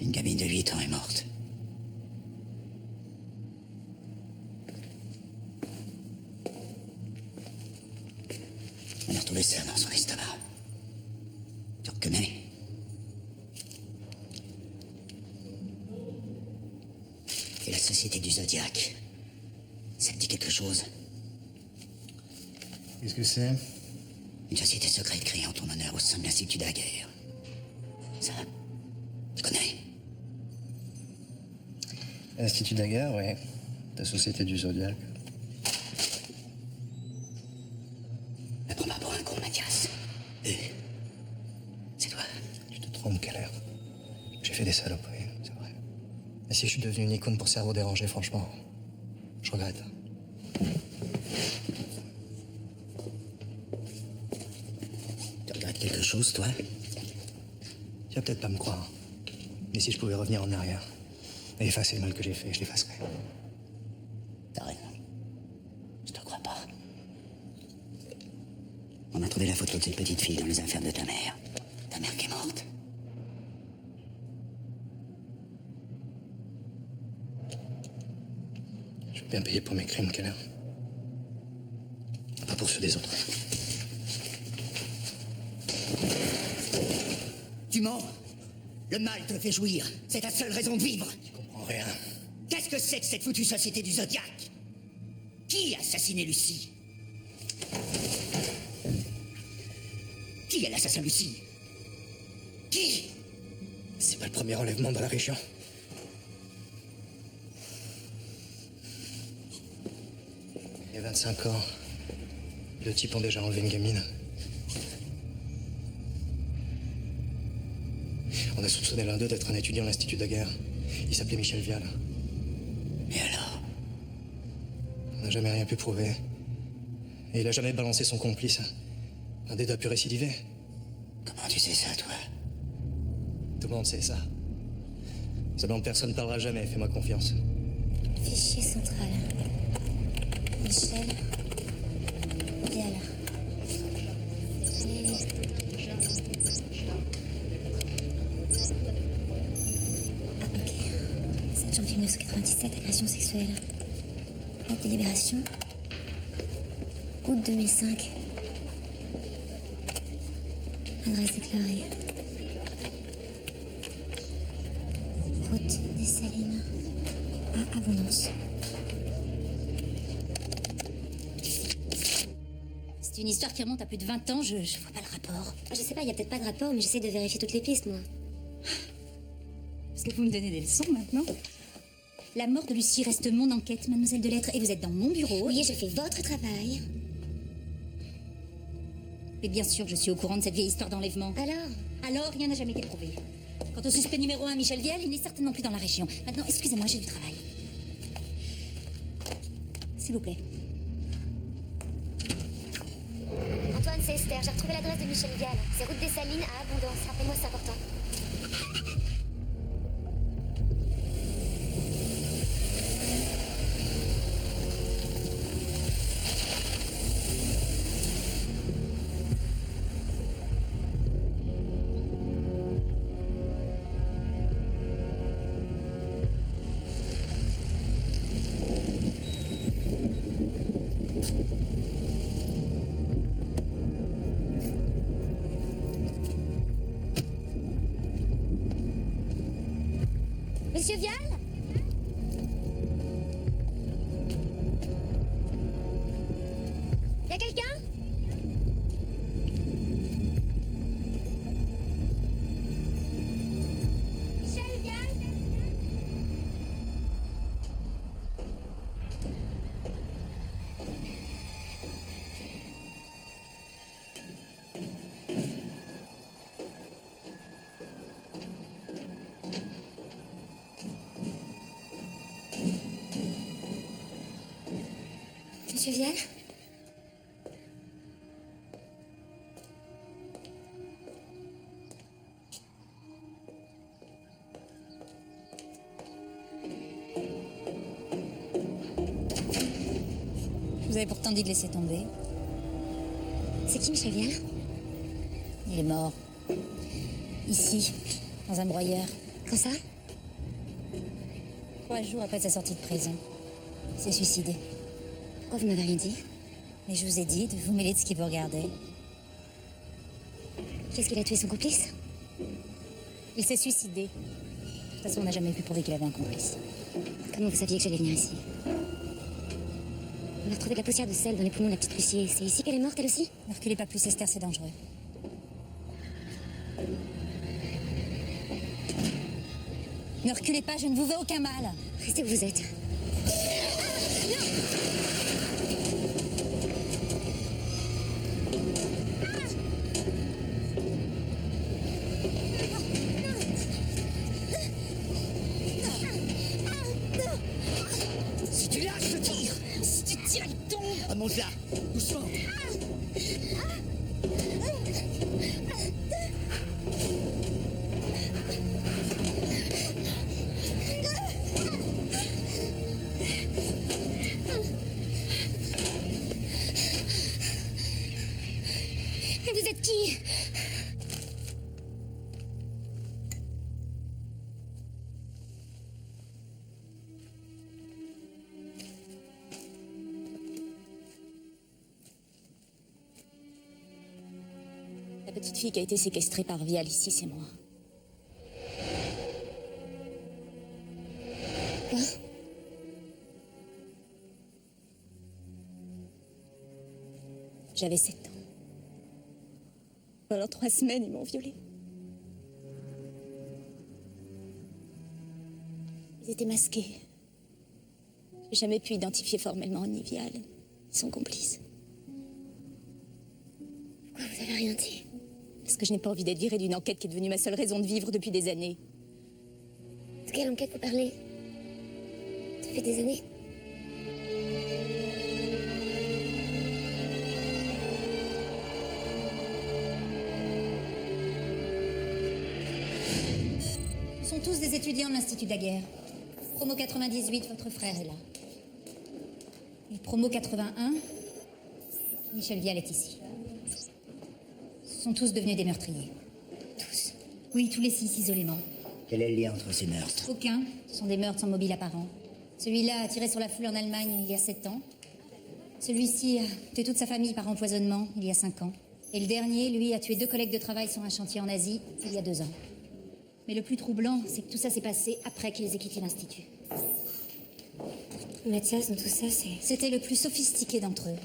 Une gamine de 8 ans est morte. On a retrouvé ça dans son estomac. Tu reconnais? Et la société du Zodiac, ça te dit quelque chose? Qu'est-ce que c'est? Une société secrète créée en ton honneur au sein de l'Institut Daguerre. Ça, tu connais? L'Institut Daguerre, ouais. La société du Zodiac. Ne prends pas pour un con, Mathias. C'est toi. Tu te trompes, Keller. J'ai fait des saloperies, c'est vrai. Mais si je suis devenu une icône pour cerveau dérangé, franchement, je regrette. Tu regrettes quelque chose, toi? Tu vas peut-être pas me croire. Mais si je pouvais revenir en arrière et effacer le mal que j'ai fait, je l'effacerais. T'as raison. Je te crois pas. On a trouvé la photo de cette petite fille dans les affaires de ta mère. Ta mère qui est morte. Je veux bien payer pour mes crimes, Keller. Pas pour ceux des autres. Tu mens. Le mal te fait jouir. C'est ta seule raison de vivre. Tu comprends rien. qu'est-ce que c'est que cette foutue société du Zodiac? Qui a assassiné Lucie? Qui est l'assassin Lucie? Qui? C'est pas le premier enlèvement dans la région. Il y a 25 ans, deux types ont déjà enlevé une gamine. On a soupçonné l'un d'eux d'être un étudiant à l'Institut Daguerre. Il s'appelait Michel Vial. Et alors? On n'a jamais rien pu prouver. Et il a jamais balancé son complice. Un des deux a pu récidiver. Comment tu sais ça, toi? Tout le monde sait ça. Ce dont personne ne parlera jamais, fais-moi confiance. Fichier central. Michel Vial. Ah, ok. 7 janvier 1997, agression sexuelle. Date de libération. Août 2005. Adresse déclarée. Route des Salines à Abondance. C'est une histoire qui remonte à plus de 20 ans, je vois pas le rapport. Je sais pas, il y a peut-être pas de rapport, mais j'essaie de vérifier toutes les pistes, moi. Parce que vous me donnez des leçons maintenant. La mort de Lucie reste mon enquête, mademoiselle de Lettres, et vous êtes dans mon bureau. Oui, je fais votre travail. Mais bien sûr, je suis au courant de cette vieille histoire d'enlèvement. Alors, rien n'a jamais été prouvé. Quant au suspect numéro 1, Michel Vial, il n'est certainement plus dans la région. Maintenant, excusez-moi, j'ai du travail. S'il vous plaît. Antoine, c'est Esther. J'ai retrouvé l'adresse de Michel Vial. C'est route des Salines à Abondance. Rappelez-moi, c'est important. Monsieur Vial? Y a quelqu'un? Michel Vial? Monsieur Vial? Vous avez pourtant dit de laisser tomber. C'est qui Michel Vial? Il est mort. Ici, dans un broyeur. Quand ça? 3 jours après sa sortie de prison. Il s'est suicidé. Pourquoi vous m'avez rien dit? Mais je vous ai dit de vous mêler de ce qui vous regardait. Qu'est-ce qu'il a tué son complice? Il s'est suicidé. De toute façon, on n'a jamais pu prouver qu'il avait un complice. Comment vous saviez que j'allais venir ici? On a retrouvé de la poussière de sel dans les poumons de la petite Lucie. C'est ici qu'elle est morte, elle aussi? Ne reculez pas plus, Esther, c'est dangereux. Ne reculez pas, je ne vous veux aucun mal. Restez où vous êtes. Si tu lâches, je tire. Si tu tires, il tombe. Ah, monte là, doucement. Mais vous êtes qui? La petite fille qui a été séquestrée par Vial ici, c'est moi. Quoi? J'avais 7 ans. Pendant 3 semaines, ils m'ont violée. Ils étaient masqués. J'ai jamais pu identifier formellement ni Vial, ni son complice. Pourquoi vous avez rien dit? Parce que je n'ai pas envie d'être virée d'une enquête qui est devenue ma seule raison de vivre depuis des années. De quelle enquête vous parlez? Ça fait des années. Ils sont tous des étudiants de l'Institut Daguerre. Promo 98, votre frère est là. Et promo 81, Michel Vial est ici. Ils sont tous devenus des meurtriers. Tous? Oui, tous les 6 isolément. Quel est le lien entre ces meurtres? Aucun. Ce sont des meurtres sans mobile apparent. Celui-là a tiré sur la foule en Allemagne il y a 7 ans. Celui-ci a tué toute sa famille par empoisonnement il y a 5 ans. Et le dernier, lui, a tué 2 collègues de travail sur un chantier en Asie il y a 2 ans. Mais le plus troublant, c'est que tout ça s'est passé après qu'ils aient quitté l'Institut. Mathias, dans tout ça, C'était le plus sophistiqué d'entre eux.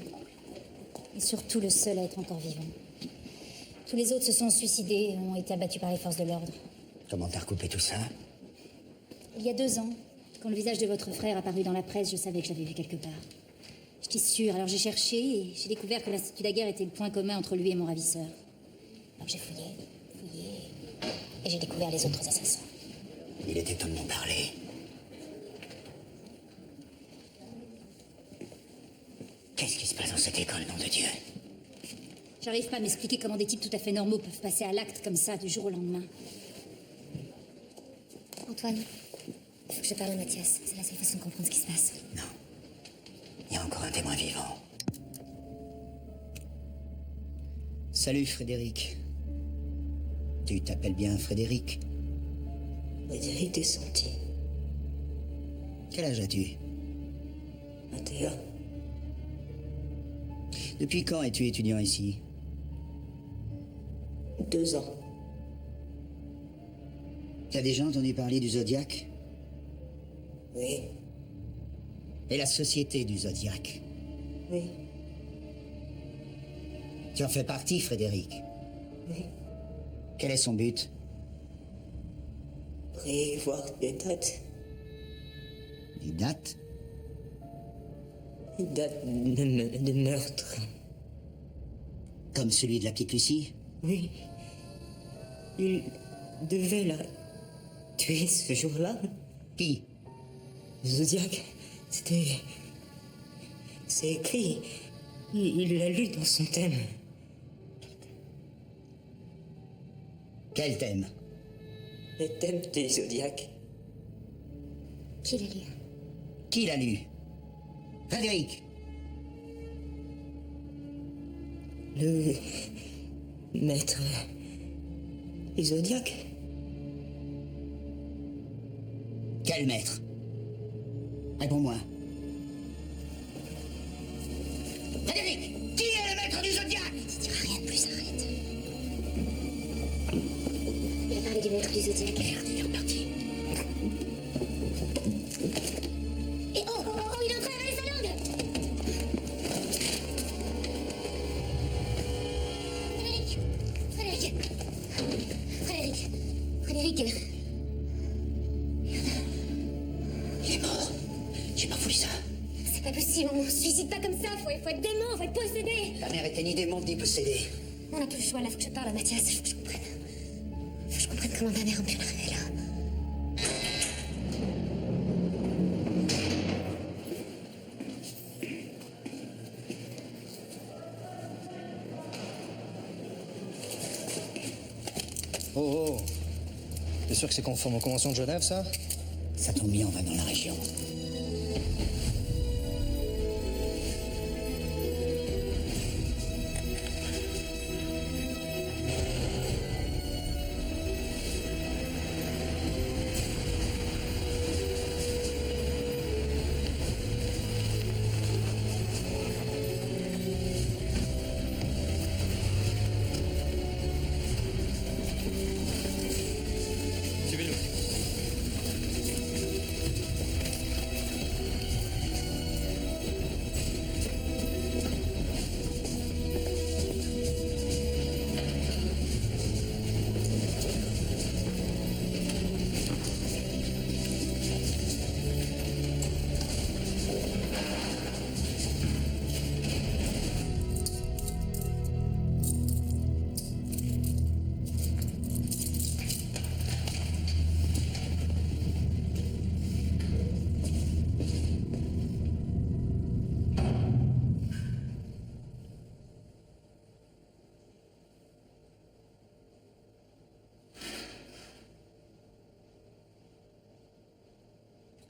Et surtout le seul à être encore vivant. Tous les autres se sont suicidés et ont été abattus par les forces de l'ordre. Comment t'as recoupé tout ça? Il y a 2 ans, quand le visage de votre frère apparut dans la presse, je savais que je l'avais vu quelque part. J'étais sûre, alors j'ai cherché et j'ai découvert que l'Institut Daguerre était le point commun entre lui et mon ravisseur. Alors j'ai fouillé, et j'ai découvert les autres assassins. Il était temps de m'en parler. Qu'est-ce qui se passe dans cette école, nom de Dieu? J'arrive pas à m'expliquer comment des types tout à fait normaux peuvent passer à l'acte comme ça, du jour au lendemain. Antoine, il faut que je parle à Mathias. C'est la seule façon de comprendre ce qui se passe. Non. Il y a encore un témoin vivant. Salut, Frédéric. Tu t'appelles bien Frédéric? Frédéric Descentis. Quel âge as-tu? 21. Depuis quand es-tu étudiant ici? 2 ans. T'as déjà entendu parler du Zodiac? Oui. Et la société du Zodiac? Oui. Tu en fais partie, Frédéric? Oui. Quel est son but? Prévoir des dates. Des dates? Des dates de meurtre. Comme celui de la petite Lucie? Oui. Il devait la tuer ce jour-là. Qui? Le Zodiac. C'était... C'est écrit. Il l'a lu dans son thème. Quel thème? Le thème des Zodiacs. Qui l'a lu? Qui l'a lu? Frédéric! Le maître des Zodiacs. Quel maître? Réponds-moi. Frédéric! Qui est le maître du Zodiac? Tu diras rien de plus, arrête. Il a parlé du maître du Zodiac. Merde, il est reparti. Et oh, il est en train d'avaler sa langue! Frédéric! Il est mort. J'ai pas voulu ça. C'est pas possible, on se suicide pas comme ça, faut être dément, faut être possédé. Ta mère était ni démon ni possédée. On n'a plus le choix là, faut que je parle à Mathias, faut que je comprenne. Faut que je comprenne comment ma mère a pu m'arriver là. Oh, t'es sûr que c'est conforme aux conventions de Genève, ça? Ça tombe bien, on va dans la région.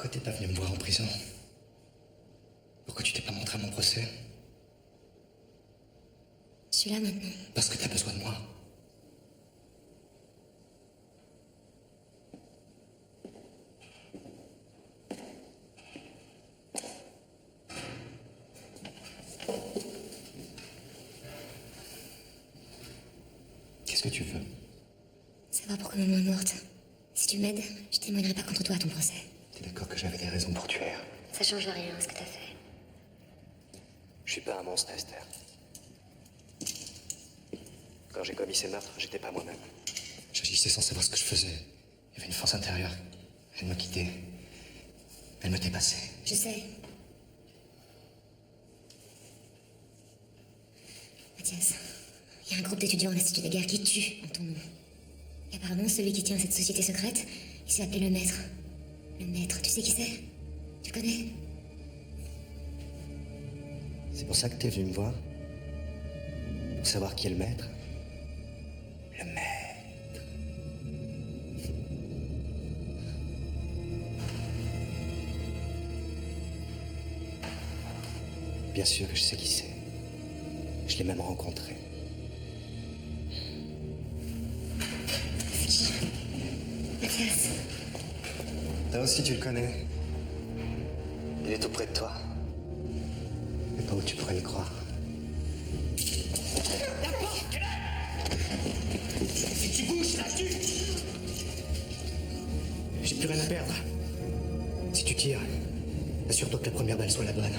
Pourquoi t'es pas venu me voir en prison? Pourquoi tu t'es pas montré à mon procès? Je suis là maintenant. Parce que t'as besoin de moi. Qu'est-ce que tu veux? Savoir pourquoi maman est morte. Si tu m'aides, je témoignerai pas contre toi à ton procès. T'es d'accord que j'avais des raisons pour tuer? Ça change rien, ce que t'as fait. Je suis pas un monstre, Esther. Quand j'ai commis ces meurtres, j'étais pas moi-même. J'agissais sans savoir ce que je faisais. Il y avait une force intérieure. Elle me quittait. Elle me dépassait. Je sais. Mathias, il y a un groupe d'étudiants à l'Institut des guerres qui tue en ton nom. Et apparemment, celui qui tient cette société secrète, il s'est appelé le Maître. Le Maître, tu sais qui c'est? Tu le connais? C'est pour ça que t'es venu me voir? Pour savoir qui est le maître? Le maître. Bien sûr que je sais qui c'est. Je l'ai même rencontré. C'est qui? Mathias. Toi aussi, tu le connais. Il est tout près de toi. Mais pas où tu pourrais le croire. Si tu bouges, là, J'ai plus rien à perdre. Si tu tires, assure-toi que la première balle soit la bonne.